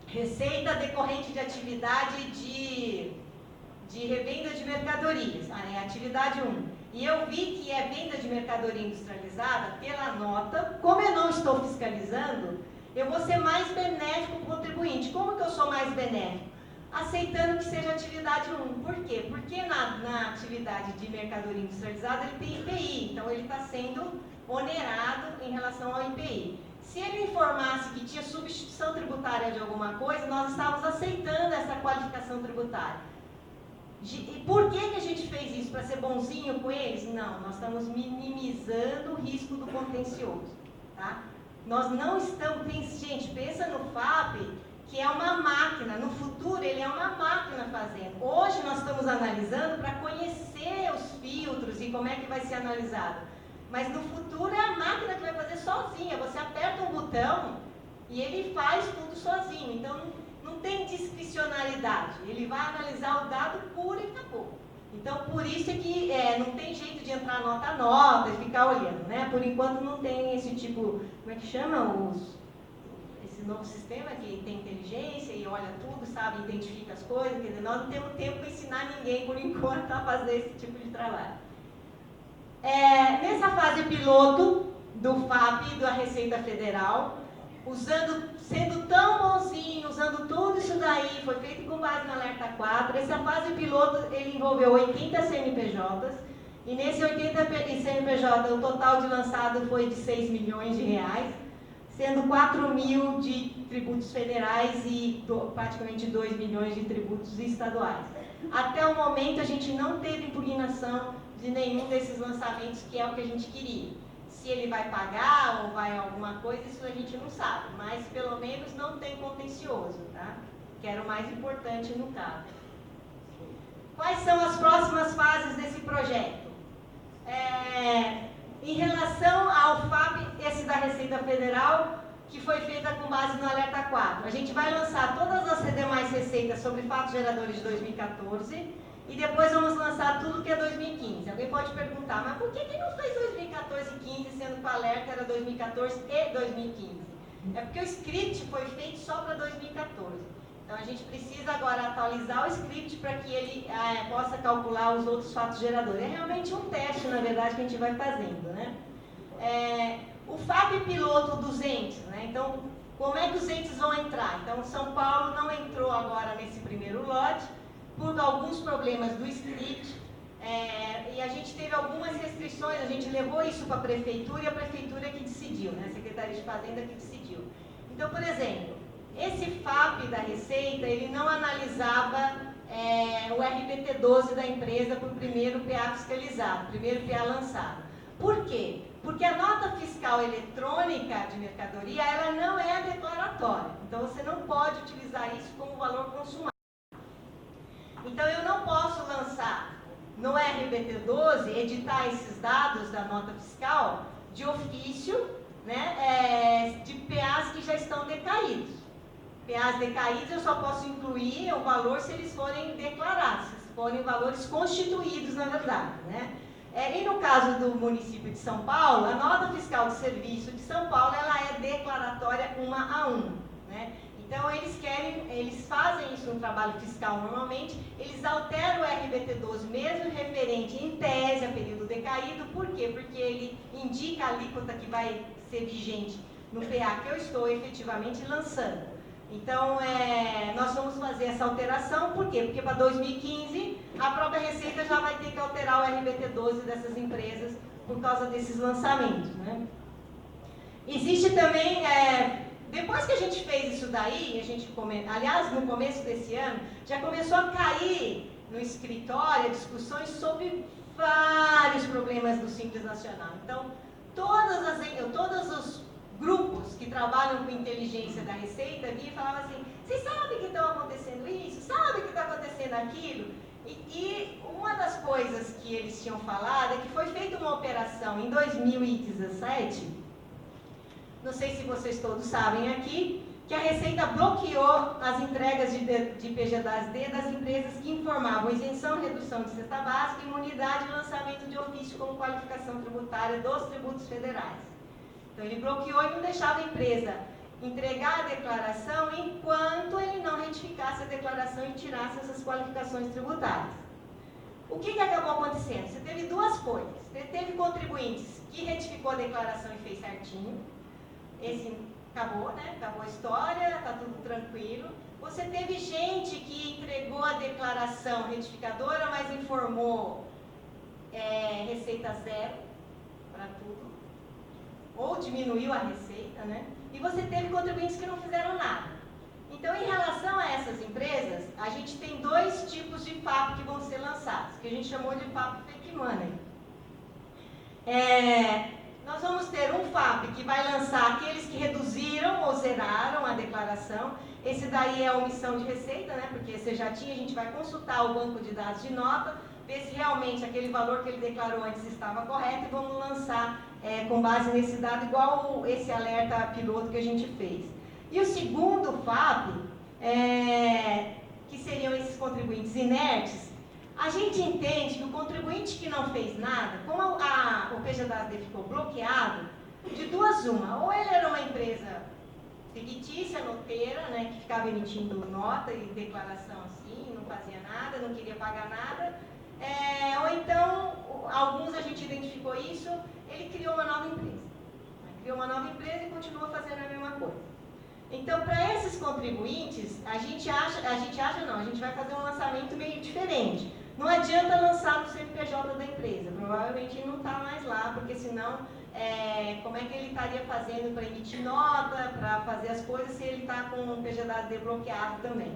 receita decorrente de atividade de revenda de mercadorias, atividade 1, e eu vi que é venda de mercadoria industrializada, pela nota, como eu não estou fiscalizando, eu vou ser mais benéfico para o contribuinte. Como que eu sou mais benéfico? Aceitando que seja atividade 1. Por quê? Porque na atividade de mercadoria industrializada ele tem IPI, então ele está sendo onerado em relação ao IPI. Se ele informasse que tinha substituição tributária de alguma coisa, nós estávamos aceitando essa qualificação tributária. E por que a gente fez isso? Para ser bonzinho com eles? Não, nós estamos minimizando o risco do contencioso. Tá? Nós não estamos... Gente, pensa no FAP, que é uma máquina. No futuro, ele é uma máquina fazendo. Hoje, nós estamos analisando para conhecer os filtros e como é que vai ser analisado. Mas no futuro, é a máquina que vai fazer sozinha. Você aperta um botão e ele faz tudo sozinho. Então, não tem discricionalidade. Ele vai analisar o dado puro e acabou. Então, por isso é que não tem jeito de entrar nota a nota e ficar olhando, né? Por enquanto, não tem esse tipo... Como é que chama? Esse novo sistema que tem inteligência e olha tudo, sabe? Identifica as coisas. Quer dizer, nós não temos tempo para ensinar ninguém, por enquanto, a fazer esse tipo de trabalho. Nessa fase piloto do FAP, da Receita Federal, sendo tão bonzinho, usando tudo isso daí, foi feito com base no Alerta 4. Essa fase piloto, ele envolveu 80 CNPJs, e nesse 80 CNPJ, o total de lançado foi de 6 milhões de reais, sendo 4 mil de tributos federais e praticamente 2 milhões de tributos estaduais. Até o momento, a gente não teve impugnação de nenhum desses lançamentos, que é o que a gente queria. Se ele vai pagar ou vai alguma coisa, isso a gente não sabe, mas pelo menos não tem contencioso, tá? Que era o mais importante no caso. Quais são as próximas fases desse projeto? Em relação ao FAP, esse da Receita Federal, que foi feita com base no Alerta 4, a gente vai lançar todas as demais receitas sobre fatos geradores de 2014, e depois vamos lançar tudo que é 2015. Alguém pode perguntar, mas por que não fez 2014 e 15, sendo que o alerta era 2014 e 2015? É porque o script foi feito só para 2014. Então a gente precisa agora atualizar atualizar o script para que ele possa calcular os outros fatos geradores. É realmente um teste, na verdade, que a gente vai fazendo, né? O FAP piloto dos entes, né? Então, como é que os entes vão entrar? Então, São Paulo não entrou agora nesse primeiro lote, por alguns problemas do script, e a gente teve algumas restrições, a gente levou isso para a prefeitura e a prefeitura que decidiu, né? A Secretaria de Fazenda que decidiu. Então, por exemplo, esse FAP da Receita, ele não analisava o RBT12 da empresa para o primeiro PA fiscalizado, primeiro PA lançado. Por quê? Porque a nota fiscal eletrônica de mercadoria, ela não é declaratória. Então, você não pode utilizar isso como valor consumado. Então, eu não posso lançar no RBT12, editar esses dados da nota fiscal de ofício, né, de PAs que já estão decaídos. PAs decaídos eu só posso incluir o valor se eles forem declarados, se forem valores constituídos, na verdade, né? E no caso do município de São Paulo, a nota fiscal de serviço de São Paulo, ela é declaratória 1 a 1, né? Então, eles fazem isso no trabalho fiscal normalmente, eles alteram o RBT12 mesmo referente em tese a período decaído. Por quê? Porque ele indica a alíquota que vai ser vigente no PA que eu estou efetivamente lançando. Então, nós vamos fazer essa alteração, por quê? Porque para 2015, a própria Receita já vai ter que alterar o RBT12 dessas empresas por causa desses lançamentos, né? Existe também... Depois que a gente fez isso daí, aliás, no começo desse ano, já começou a cair no escritório discussões sobre vários problemas do Simples Nacional. Então, todos os grupos que trabalham com inteligência da Receita vinham e falavam assim: vocês sabem que está acontecendo isso? Sabem que está acontecendo aquilo? E uma das coisas que eles tinham falado é que foi feita uma operação em 2017... Não sei se vocês todos sabem aqui, que a Receita bloqueou as entregas de PGDAS-D das empresas que informavam isenção, redução de cesta básica, imunidade e lançamento de ofício como qualificação tributária dos tributos federais. Então, ele bloqueou e não deixava a empresa entregar a declaração enquanto ele não retificasse a declaração e tirasse essas qualificações tributárias. O que acabou acontecendo? Você teve duas coisas. Você teve contribuintes que retificou a declaração e fez certinho. Esse acabou, né? Acabou a história, está tudo tranquilo. Você teve gente que entregou a declaração retificadora, mas informou receita zero para tudo, ou diminuiu a receita, né? E você teve contribuintes que não fizeram nada. Então, em relação a essas empresas, a gente tem dois tipos de FAP que vão ser lançados, que a gente chamou de FAP Fake Money. Nós vamos ter um FAP que vai lançar aqueles que reduziram ou zeraram a declaração. Esse daí é a omissão de receita, né? Porque você já tinha, a gente vai consultar o banco de dados de nota, ver se realmente aquele valor que ele declarou antes estava correto e vamos lançar com base nesse dado, igual esse alerta piloto que a gente fez. E o segundo FAP, que seriam esses contribuintes inertes, a gente entende que o contribuinte que não fez nada, como o PGDAS-D ficou bloqueado, de duas uma, ou ele era uma empresa fictícia, noteira, né, que ficava emitindo nota e declaração assim, não fazia nada, não queria pagar nada, ou então, alguns a gente identificou isso, ele criou uma nova empresa. Criou uma nova empresa e continua fazendo a mesma coisa. Então, para esses contribuintes, a gente vai fazer um lançamento meio diferente. Não adianta lançar no CNPJ da empresa, provavelmente não está mais lá, porque senão, como é que ele estaria fazendo para emitir nota, para fazer as coisas, se ele está com o PGDAS-D bloqueado também.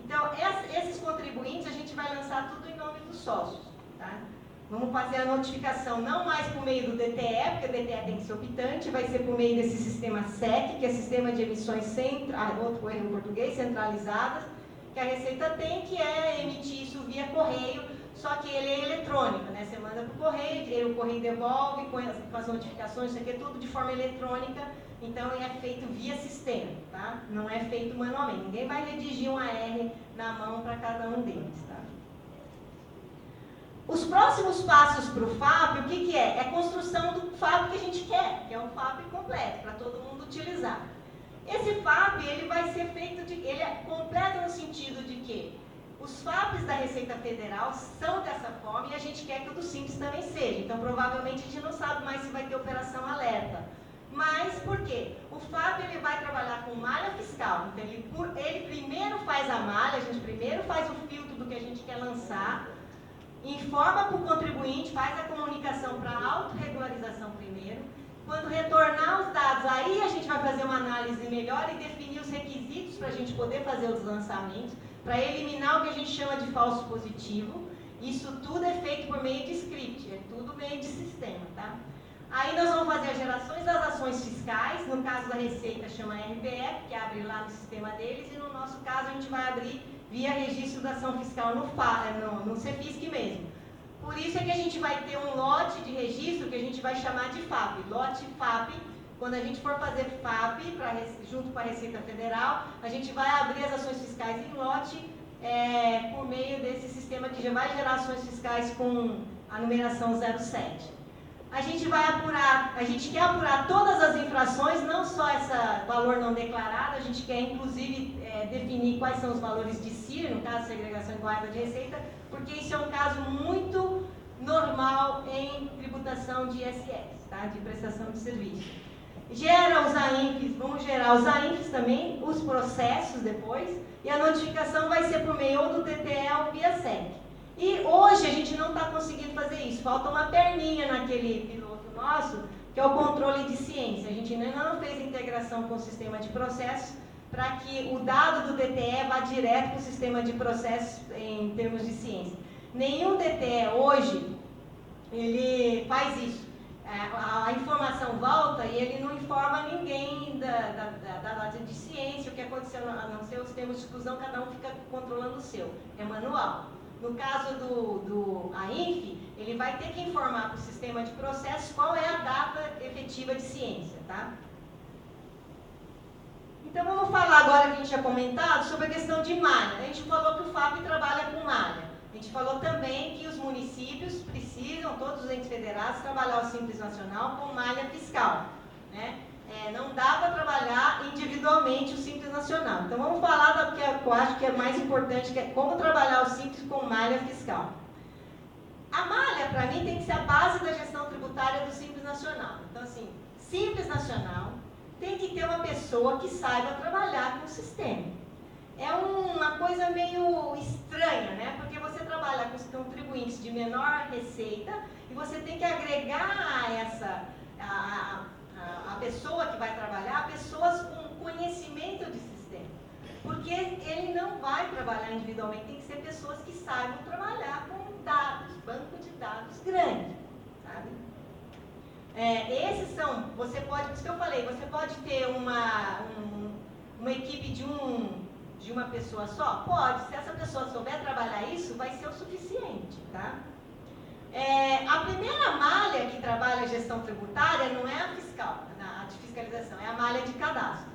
Então, esses contribuintes, a gente vai lançar tudo em nome dos sócios, tá? Vamos fazer a notificação não mais por meio do DTE, porque o DTE tem que ser optante, vai ser por meio desse sistema SEC, que é Sistema de Emissões outro erro em português, centralizadas, que a Receita tem, que é emitir isso via correio, só que ele é eletrônico, né? Você manda para o correio, o correio devolve com as notificações, isso aqui é tudo de forma eletrônica, então é feito via sistema, tá? Não é feito manualmente. Ninguém vai redigir um AR na mão para cada um deles, tá? Os próximos passos para o FAP, o que é? É a construção do FAP que a gente quer, que é um FAP completo, para todo mundo utilizar. Esse FAP, ele vai ser feito ele é completo no sentido de que Receita Federal são dessa forma e a gente quer que o do Simples também seja. Então, provavelmente, a gente não sabe mais se vai ter operação alerta. Mas, por quê? O FAP ele vai trabalhar com malha fiscal. Então, ele primeiro faz a malha, a gente primeiro faz o filtro do que a gente quer lançar, informa para o contribuinte, faz a comunicação para a autorregularização primeiro. Quando retornar os dados, aí a gente vai fazer uma análise melhor e definir os requisitos para a gente poder fazer os lançamentos, para eliminar o que a gente chama de falso positivo. Isso tudo é feito por meio de script, é tudo meio de sistema, tá? Aí nós vamos fazer as gerações das ações fiscais, no caso da Receita chama RPF, que abre lá no sistema deles, e no nosso caso a gente vai abrir via registro da ação fiscal no CEFISC mesmo. Por isso é que a gente vai ter um lote de registro que a gente vai chamar de FAP, lote FAP. Quando a gente for fazer FAP junto com a Receita Federal, a gente vai abrir as ações fiscais em lote por meio desse sistema que já vai gerar ações fiscais com a numeração 07. A gente vai apurar, a gente quer apurar todas as infrações, não só esse valor não declarado, a gente quer inclusive definir quais são os valores de CIR, no caso segregação e guarda de receita, porque isso é um caso muito normal em tributação de ISS, tá? De prestação de serviço. Gera os AINFs, vamos gerar os AINFs também, os processos depois, e a notificação vai ser por meio ou do TTE ou via SEC. E hoje a gente não está conseguindo fazer isso, falta uma perninha naquele piloto nosso, que é o controle de ciência. A gente ainda não fez integração com o sistema de processos para que o dado do DTE vá direto para o sistema de processos em termos de ciência. Nenhum DTE hoje, ele faz isso. A informação volta e ele não informa ninguém da base de ciência, o que aconteceu, a não ser os termos de exclusão, cada um fica controlando o seu, é manual. No caso do AINF, ele vai ter que informar para o sistema de processos qual é a data efetiva de ciência, tá? Então vamos falar agora que a gente tinha comentado sobre a questão de malha. A gente falou que o FAP trabalha com malha. A gente falou também que os municípios precisam, todos os entes federados, trabalhar o Simples Nacional com malha fiscal, né? Não dá para trabalhar individualmente o Simples Nacional. Então vamos falar do que eu acho que é mais importante, que é como trabalhar o Simples com malha fiscal. A malha, para mim, tem que ser a base da gestão tributária do Simples Nacional. Então, assim, Simples Nacional tem que ter uma pessoa que saiba trabalhar com o sistema. É uma coisa meio estranha, né? Porque você trabalha com contribuintes de menor receita e você tem que agregar a pessoa que vai trabalhar, pessoas com conhecimento de sistema. Porque ele não vai trabalhar individualmente, tem que ser pessoas que saibam trabalhar com dados, banco de dados grande, sabe? Esses são, você pode, isso que eu falei, você pode ter uma equipe de uma pessoa só? Pode, se essa pessoa souber trabalhar isso, vai ser o suficiente, tá? A primeira malha que trabalha a gestão tributária não é a fiscal, a de fiscalização, é a malha de cadastro.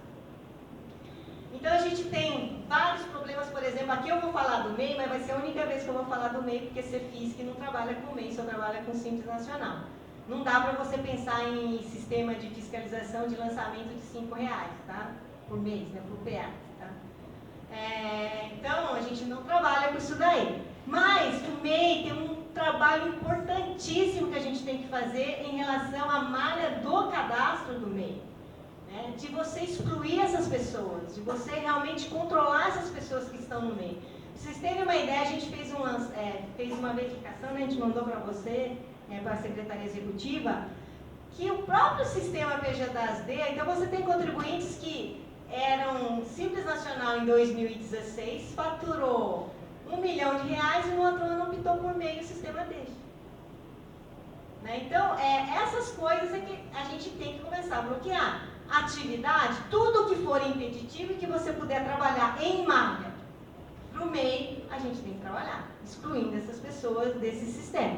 Então a gente tem vários problemas, por exemplo, aqui eu vou falar do MEI, mas vai ser a única vez que eu vou falar do MEI, porque CEFISC não trabalha com MEI, só trabalha com Simples Nacional. Não dá para você pensar em sistema de fiscalização de lançamento de R$5, tá? Por mês, né? Por PA, tá? Então a gente não trabalha com isso daí. Mas o MEI tem um trabalho importantíssimo que a gente tem que fazer em relação à malha do cadastro do MEI, né? De você excluir essas pessoas, de você realmente controlar essas pessoas que estão no MEI. Pra vocês terem uma ideia, a gente fez uma verificação, né? A gente mandou para você, para a Secretaria Executiva, que o próprio sistema PGDAS-D, então você tem contribuintes que eram Simples Nacional em 2016, faturou R$1 milhão e no outro ano optou por meio sistema dele. Né? Então, essas coisas é que a gente tem que começar a bloquear. Atividade, tudo que for impeditivo e que você puder trabalhar em malha para o MEI, a gente tem que trabalhar, excluindo essas pessoas desse sistema.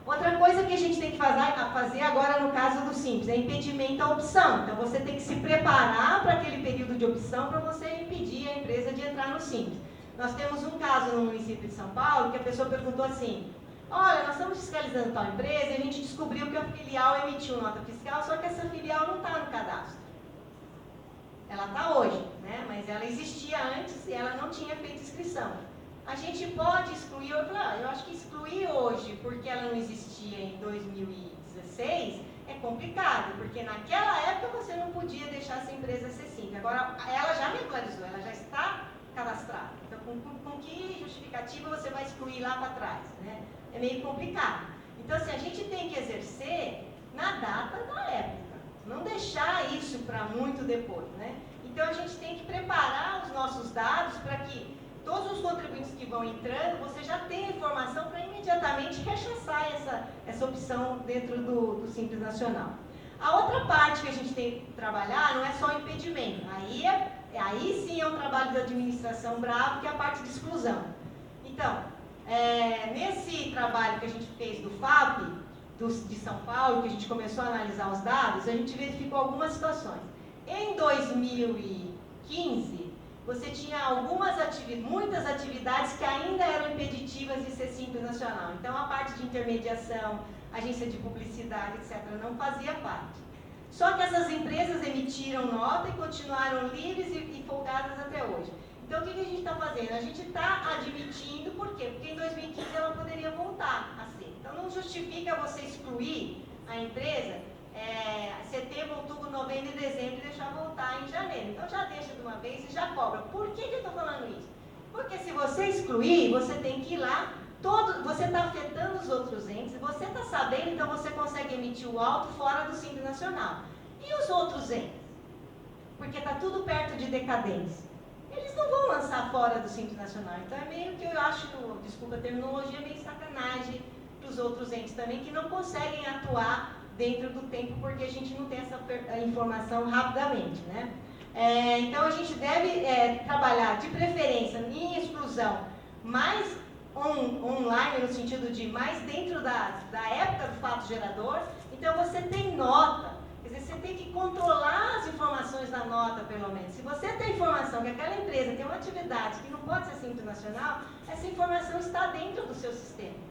Outra coisa que a gente tem que fazer agora no caso do Simples é impedimento à opção. Então você tem que se preparar para aquele período de opção para você impedir a empresa de entrar no Simples. Nós temos um caso no município de São Paulo que a pessoa perguntou assim: olha, nós estamos fiscalizando tal empresa e a gente descobriu que a filial emitiu nota fiscal, só que essa filial não está no cadastro. Ela está hoje, né? Mas ela existia antes e ela não tinha feito inscrição. A gente pode excluir, eu acho que excluir hoje, porque ela não existia em 2016, é complicado, porque naquela época você não podia deixar essa empresa ser simples. Agora, ela já regularizou, ela já está cadastrada. Então, com que justificativa você vai excluir lá para trás, né? É meio complicado. Então, assim, a gente tem que exercer na data da época, não deixar isso para muito depois, né? Então, a gente tem que preparar os nossos dados para que todos os contribuintes que vão entrando, você já tenha informação para imediatamente rechaçar essa opção dentro do Simples Nacional. A outra parte que a gente tem que trabalhar não é só o impedimento, aí sim é um trabalho de administração bravo, que é a parte de exclusão. Então, nesse trabalho que a gente fez do FAP, de São Paulo, que a gente começou a analisar os dados, a gente verificou algumas situações. Em 2015, você tinha muitas atividades que ainda eram impeditivas de ser Simples Nacional. Então, a parte de intermediação, agência de publicidade, etc., não fazia parte. Só que essas empresas emitiram nota e continuaram livres e folgadas até hoje. Então, o que a gente está fazendo? A gente está admitindo, por quê? Porque em 2015 ela poderia voltar a ser. Então, não justifica você excluir a empresa setembro, outubro, novembro e dezembro e deixar voltar em janeiro. Então, já deixa de uma vez e já cobra. Por que eu estou falando isso? Porque se você excluir, você tem que ir lá, você está afetando os outros entes, você está sabendo, então você consegue emitir o auto fora do Simples Nacional. E os outros entes? Porque está tudo perto de decadência. Eles não vão lançar fora do Simples Nacional. Então, é meio que eu acho, desculpa a terminologia, meio sacanagem para os outros entes também, que não conseguem atuar dentro do tempo, porque a gente não tem essa informação rapidamente, né? Então, a gente deve trabalhar, de preferência, em exclusão, mais online, no sentido de mais dentro da época do fato gerador. Então, você tem nota, quer dizer, você tem que controlar as informações da nota, pelo menos. Se você tem informação que aquela empresa tem uma atividade que não pode ser Simples Nacional, essa informação está dentro do seu sistema.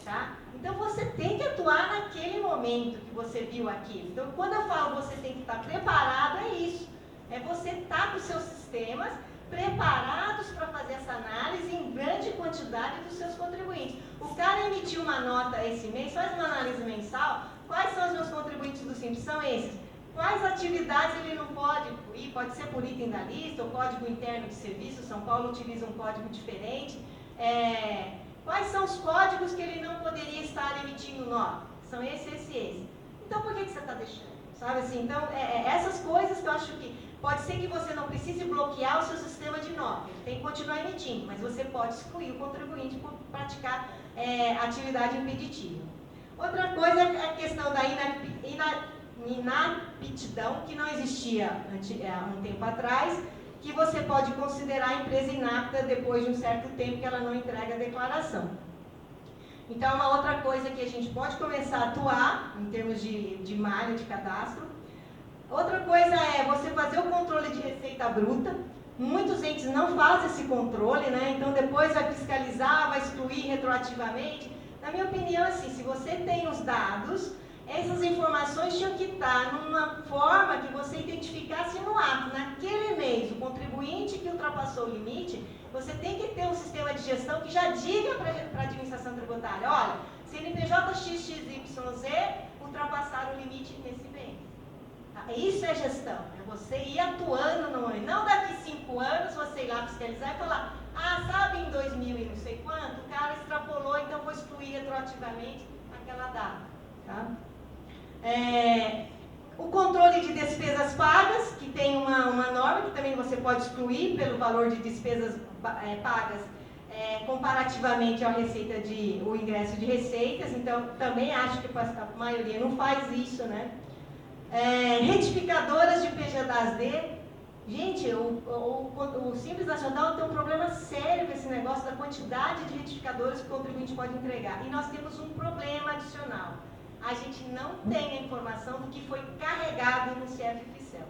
Tá? Então, você tem que atuar naquele momento que você viu aquilo. Então, quando eu falo você tem que estar preparado, é isso. É você estar com os seus sistemas preparados para fazer essa análise em grande quantidade dos seus contribuintes. O cara emitiu uma nota esse mês, faz uma análise mensal, quais são os meus contribuintes do Simples? São esses. Quais atividades ele não pode ir? Pode ser por item da lista, ou código interno de serviço. São Paulo utiliza um código diferente. Quais são os códigos que ele não poderia estar emitindo nota? São esse. Então, por que você está deixando? Sabe assim? Então, essas coisas que eu acho que pode ser que você não precise bloquear o seu sistema de nota. Ele tem que continuar emitindo, mas você pode excluir o contribuinte por praticar atividade impeditiva. Outra coisa é a questão da inaptidão, que não existia há um tempo atrás, que você pode considerar a empresa inapta depois de um certo tempo que ela não entrega a declaração. Então, uma outra coisa que a gente pode começar a atuar, em termos de malha de cadastro. Outra coisa é você fazer o controle de receita bruta. Muitos entes não fazem esse controle, né? Então, depois vai fiscalizar, vai excluir retroativamente. Na minha opinião, assim, se você tem os dados, essas informações tinham que estar numa forma que você identificasse no ato. Naquele mês, o contribuinte que ultrapassou o limite, você tem que ter um sistema de gestão que já diga para a administração tributária, olha, CNPJ XXYZ ultrapassaram o limite nesse mês. Isso é gestão, é você ir atuando no momento. Não daqui 5 anos você ir lá fiscalizar e falar, sabe em 2000 e não sei quanto, o cara extrapolou, então vou excluir retroativamente aquela data. Tá? O controle de despesas pagas, que tem uma norma que também você pode excluir pelo valor de despesas pagas comparativamente ao o ingresso de receitas. Então, também acho que a maioria não faz isso, né? Retificadoras de PJD. Gente, o Simples Nacional tem um problema sério com esse negócio da quantidade de retificadoras que o contribuinte pode entregar. E nós temos um problema adicional. A gente não tem a informação do que foi carregado no CF-Ficel.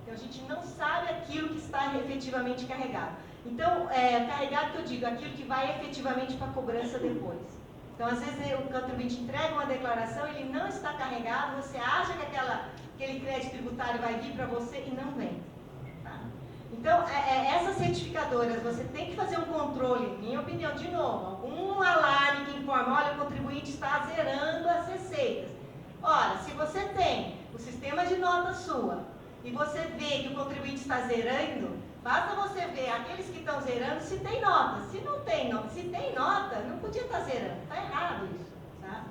Então, a gente não sabe aquilo que está efetivamente carregado. Então, carregado que eu digo, aquilo que vai efetivamente para a cobrança depois. Então, às vezes, o contribuinte entrega uma declaração, ele não está carregado, você acha que aquele crédito tributário vai vir para você e não vem. Tá? Então, essas certificadoras, você tem que fazer um controle, minha opinião, de novo, algum alarme que informa, olha, o contribuinte está zerando as receitas. Ora, se você tem o sistema de nota sua e você vê que o contribuinte está zerando, basta você ver aqueles que estão zerando se tem nota. Se não tem nota, se tem nota, não podia estar zerando. Está errado isso, tá?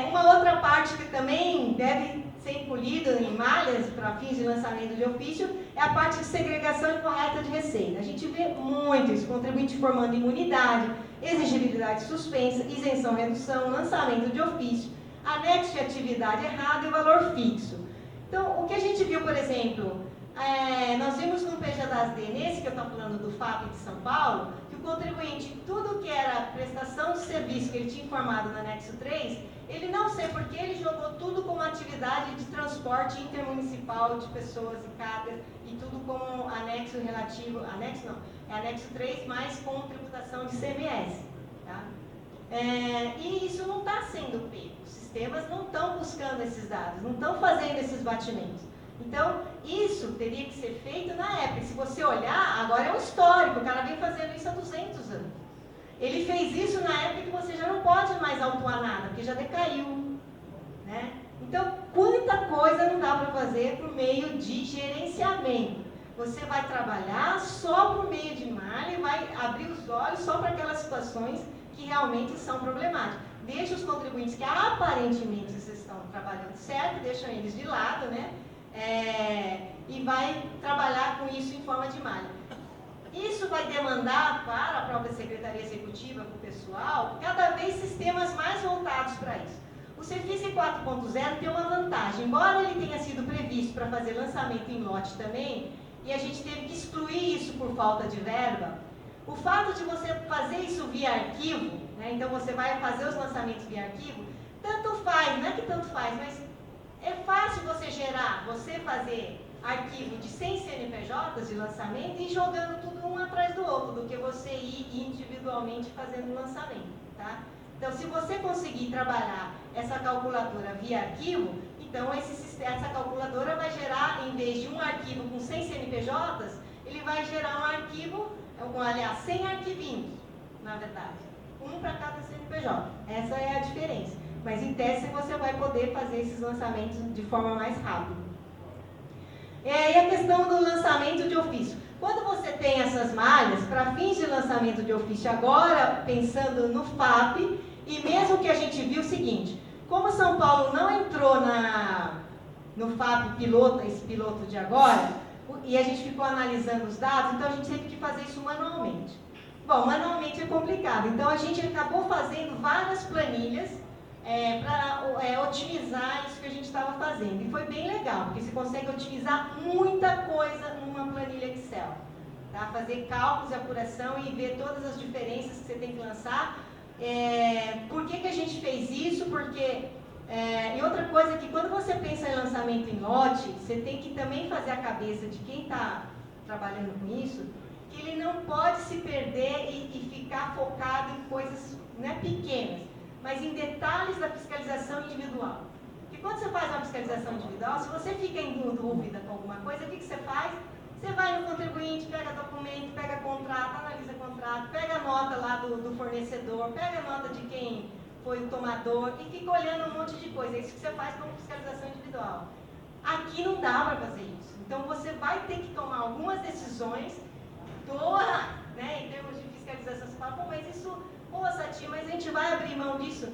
Uma outra parte que também deve ser incluída em malhas para fins de lançamento de ofício é a parte de segregação incorreta de receita. A gente vê muito isso, contribuinte formando imunidade, exigibilidade suspensa, isenção, redução, lançamento de ofício, anexo de atividade errada e valor fixo. Então, o que a gente viu, por exemplo, nós vimos no PJDAS-D, nesse que eu estou falando do FAP de São Paulo, que o contribuinte, tudo que era prestação de serviço que ele tinha informado no anexo 3, ele não sei porque ele jogou tudo como atividade de transporte intermunicipal de pessoas e cargas e tudo como anexo relativo, anexo não, é anexo 3 mais com tributação de CMS, tá? E isso não está sendo pego, os sistemas não estão buscando esses dados, não estão fazendo esses batimentos. Então, isso teria que ser feito na época. Se você olhar, agora é um histórico, o cara vem fazendo isso há 200 anos. Ele fez isso na época que você já não pode mais autuar nada, porque já decaiu, né? Então, quanta coisa não dá para fazer por meio de gerenciamento. Você vai trabalhar só por meio de malha e vai abrir os olhos só para aquelas situações que realmente são problemáticas. Deixa os contribuintes que aparentemente vocês estão trabalhando certo, deixam eles de lado, né? E vai trabalhar com isso em forma de malha. Isso vai demandar para a própria Secretaria Executiva, para o pessoal, cada vez sistemas mais voltados para isso. O CEFISC 4.0 tem uma vantagem, embora ele tenha sido previsto para fazer lançamento em lote também, e a gente teve que excluir isso por falta de verba, o fato de você fazer isso via arquivo, né, então você vai fazer os lançamentos via arquivo, tanto faz, não é que tanto faz, mas é fácil você gerar, você fazer arquivo de 100 CNPJs de lançamento e jogando tudo um atrás do outro, do que você ir individualmente fazendo o lançamento, tá? Então, se você conseguir trabalhar essa calculadora via arquivo, então essa calculadora vai gerar, em vez de um arquivo com 100 CNPJs, ele vai gerar um arquivo, aliás, 100 arquivinhos, na verdade, um para cada CNPJ. Essa é a diferença. Mas, em tese, você vai poder fazer esses lançamentos de forma mais rápida. E a questão do lançamento de ofício. Quando você tem essas malhas, para fins de lançamento de ofício, agora pensando no FAP, e mesmo que a gente viu o seguinte, como São Paulo não entrou no FAP piloto, esse piloto de agora, e a gente ficou analisando os dados, então a gente teve que fazer isso manualmente. Bom, manualmente é complicado, então a gente acabou fazendo várias planilhas para otimizar isso que a gente estava fazendo. E foi bem legal, porque você consegue otimizar muita coisa numa planilha Excel. Tá? Fazer cálculos e apuração e ver todas as diferenças que você tem que lançar. Por que a gente fez isso? Porque, e outra coisa é que quando você pensa em lançamento em lote, você tem que também fazer a cabeça de quem está trabalhando com isso, que ele não pode se perder e ficar focado em coisas, né, pequenas, mas em detalhes da fiscalização individual. Porque quando você faz uma fiscalização individual, se você fica em dúvida com alguma coisa, o que você faz? Você vai no contribuinte, pega documento, pega contrato, analisa contrato, pega a nota lá do fornecedor, pega a nota de quem foi o tomador e fica olhando um monte de coisa. É isso que você faz com fiscalização individual. Aqui não dá para fazer isso. Então você vai ter que tomar algumas decisões, né, em termos de fiscalização. Você fala, pô, mas isso... Pô, Sati, mas a gente vai abrir mão disso?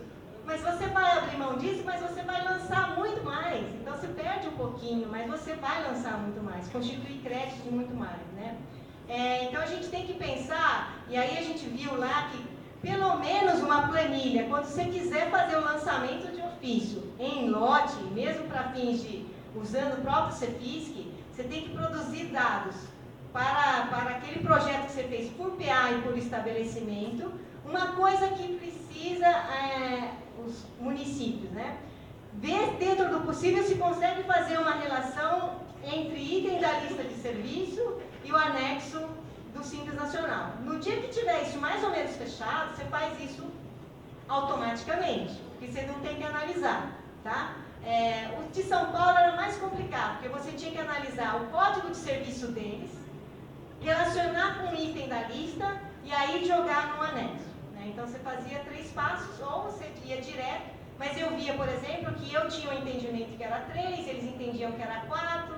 Mas você vai abrir mão disso, mas você vai lançar muito mais. Então, você perde um pouquinho, mas você vai lançar muito mais, constituir crédito de muito mais, né? Então, a gente tem que pensar, e aí a gente viu lá que, pelo menos uma planilha, quando você quiser fazer o lançamento de ofício em lote, mesmo para fins de, usando o próprio CEFISC, você tem que produzir dados para aquele projeto que você fez por PA e por estabelecimento. Uma coisa que precisa os municípios, né? Ver dentro do possível se consegue fazer uma relação entre item da lista de serviço e o anexo do Simples Nacional. No dia que tiver isso mais ou menos fechado, você faz isso automaticamente, porque você não tem que analisar, tá? O de São Paulo era mais complicado, porque você tinha que analisar o código de serviço deles, relacionar com um item da lista e aí jogar no anexo, né? Então você fazia 3 passos, ou você ia direto, mas eu via, por exemplo, que eu tinha um entendimento que era 3, eles entendiam que era 4,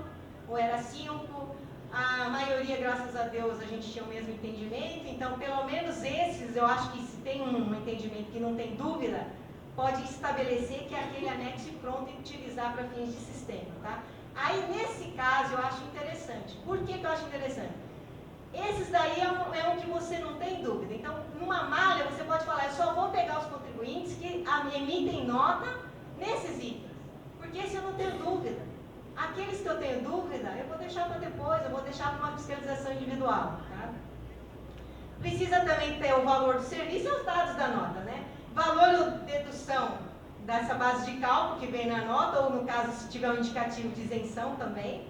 ou era 5, a maioria, graças a Deus, a gente tinha o mesmo entendimento, então pelo menos esses, eu acho que se tem um entendimento que não tem dúvida, pode estabelecer que é aquele anexo pronto e utilizar para fins de sistema, tá? Aí, nesse caso, eu acho interessante. Por que eu acho interessante? Esses daí é um que você não tem dúvida. Então, numa malha, você pode falar, eu só vou pegar os contribuintes que emitem nota nesses itens. Porque esse eu não tenho dúvida. Aqueles que eu tenho dúvida, eu vou deixar para depois, eu vou deixar para uma fiscalização individual, tá? Precisa também ter o valor do serviço e os dados da nota, né? Valor ou dedução dessa base de cálculo que vem na nota, ou no caso, se tiver um indicativo de isenção também.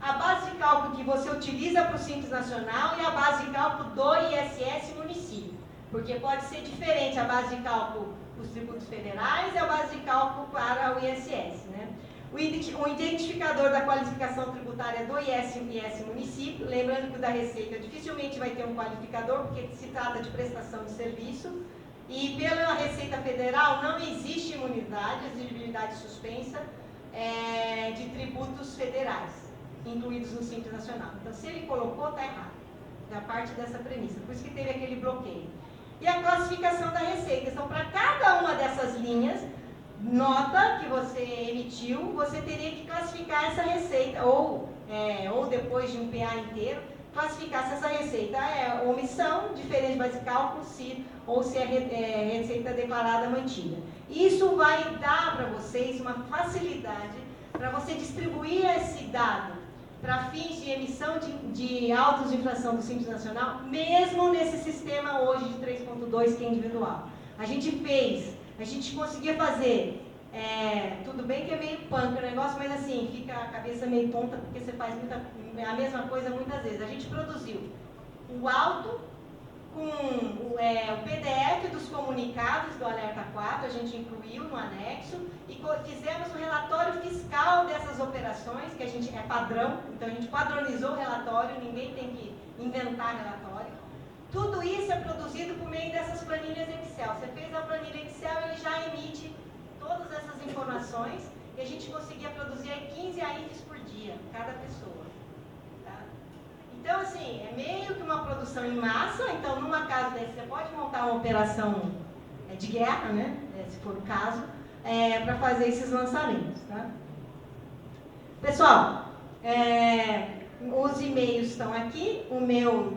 A base de cálculo que você utiliza para o Simples Nacional e a base de cálculo do ISS município. Porque pode ser diferente a base de cálculo dos tributos federais e a base de cálculo para o ISS, né? O identificador da qualificação tributária do ISS município, lembrando que o da Receita dificilmente vai ter um qualificador, porque se trata de prestação de serviço. E pela Receita Federal não existe imunidade, exigibilidade suspensa de tributos federais, incluídos no Simples Nacional. Então, se ele colocou, está errado. Da parte dessa premissa. Por isso que teve aquele bloqueio. E a classificação da Receita. Então, para cada uma dessas linhas, nota que você emitiu, você teria que classificar essa receita, ou depois de um PA inteiro, classificar se essa receita é omissão, diferente de base de cálculo, ou se é receita declarada mantida. Isso vai dar para vocês uma facilidade para você distribuir esse dado para fins de emissão de autos de infração do Simples Nacional, mesmo nesse sistema hoje de 3.2 que é individual. A gente conseguia fazer, tudo bem que é meio punk o negócio, mas assim, fica a cabeça meio tonta porque você faz a mesma coisa muitas vezes. A gente produziu o auto com o PDF dos comunicados do Alerta 4, a gente incluiu no anexo, e fizemos um relatório fiscal dessas operações, que a gente é padrão, então a gente padronizou o relatório, ninguém tem que inventar relatório. Tudo isso é produzido por meio dessas planilhas Excel. Você fez a planilha Excel, ele já emite todas essas informações, e a gente conseguia produzir 15 AIFs por dia, cada pessoa. Então, assim, é meio que uma produção em massa. Então, numa casa dessa, você pode montar uma operação de guerra, né? Se for o caso, para fazer esses lançamentos, tá? Pessoal, os e-mails estão aqui. O meu,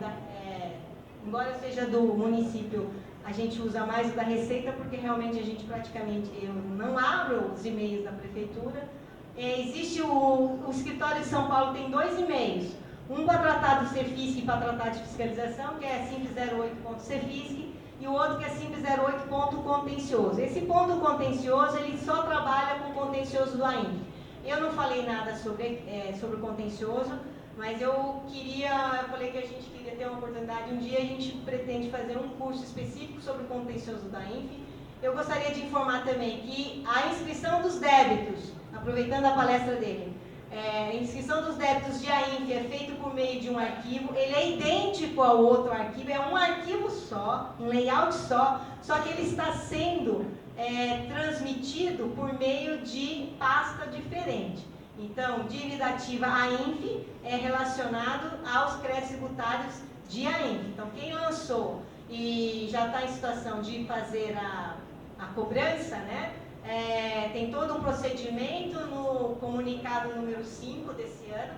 embora eu seja do município, a gente usa mais o da Receita, porque realmente eu não abro os e-mails da prefeitura. Existe o escritório de São Paulo, tem 2 e-mails. Um para tratar do Cefisc e para tratar de fiscalização, que é simples08.cefisc, e o outro que é simples08.contencioso. Esse ponto contencioso, ele só trabalha com o contencioso do AINF. Eu não falei nada sobre o contencioso, mas eu falei que a gente queria ter uma oportunidade, um dia a gente pretende fazer um curso específico sobre o contencioso da AINF. Eu gostaria de informar também que a inscrição dos débitos, aproveitando a palestra dele, a inscrição dos débitos de AINF é feito por meio de um arquivo, ele é idêntico ao outro arquivo, é um arquivo só, um layout só que ele está sendo transmitido por meio de pasta diferente. Então, dívida ativa AINF é relacionado aos créditos tributários de AINF. Então, quem lançou e já está em situação de fazer a cobrança, né? Tem todo um procedimento no comunicado número 5 desse ano,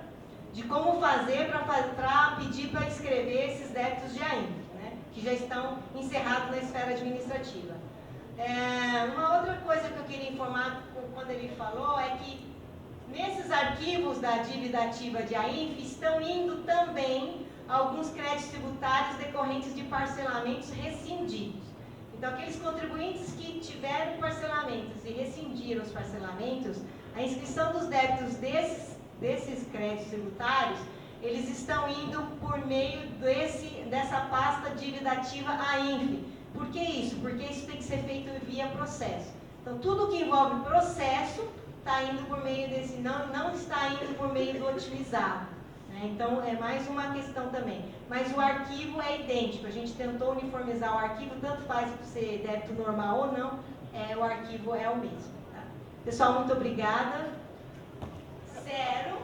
de como fazer para pedir para escrever esses débitos de AINF, né, que já estão encerrados na esfera administrativa. Uma outra coisa que eu queria informar quando ele falou é que nesses arquivos da dívida ativa de AINF estão indo também alguns créditos tributários decorrentes de parcelamentos rescindidos. Então, aqueles contribuintes que tiveram parcelamentos e rescindiram os parcelamentos, a inscrição dos débitos desses créditos tributários, eles estão indo por meio dessa pasta dívida ativa AINF. Por que isso? Porque isso tem que ser feito via processo. Então, tudo que envolve processo está indo por meio desse, não está indo por meio do otimizado. Né? Então, é mais uma questão também. Mas o arquivo é idêntico, a gente tentou uniformizar o arquivo, tanto faz ser débito normal ou não, o arquivo é o mesmo. Tá? Pessoal, muito obrigada. 0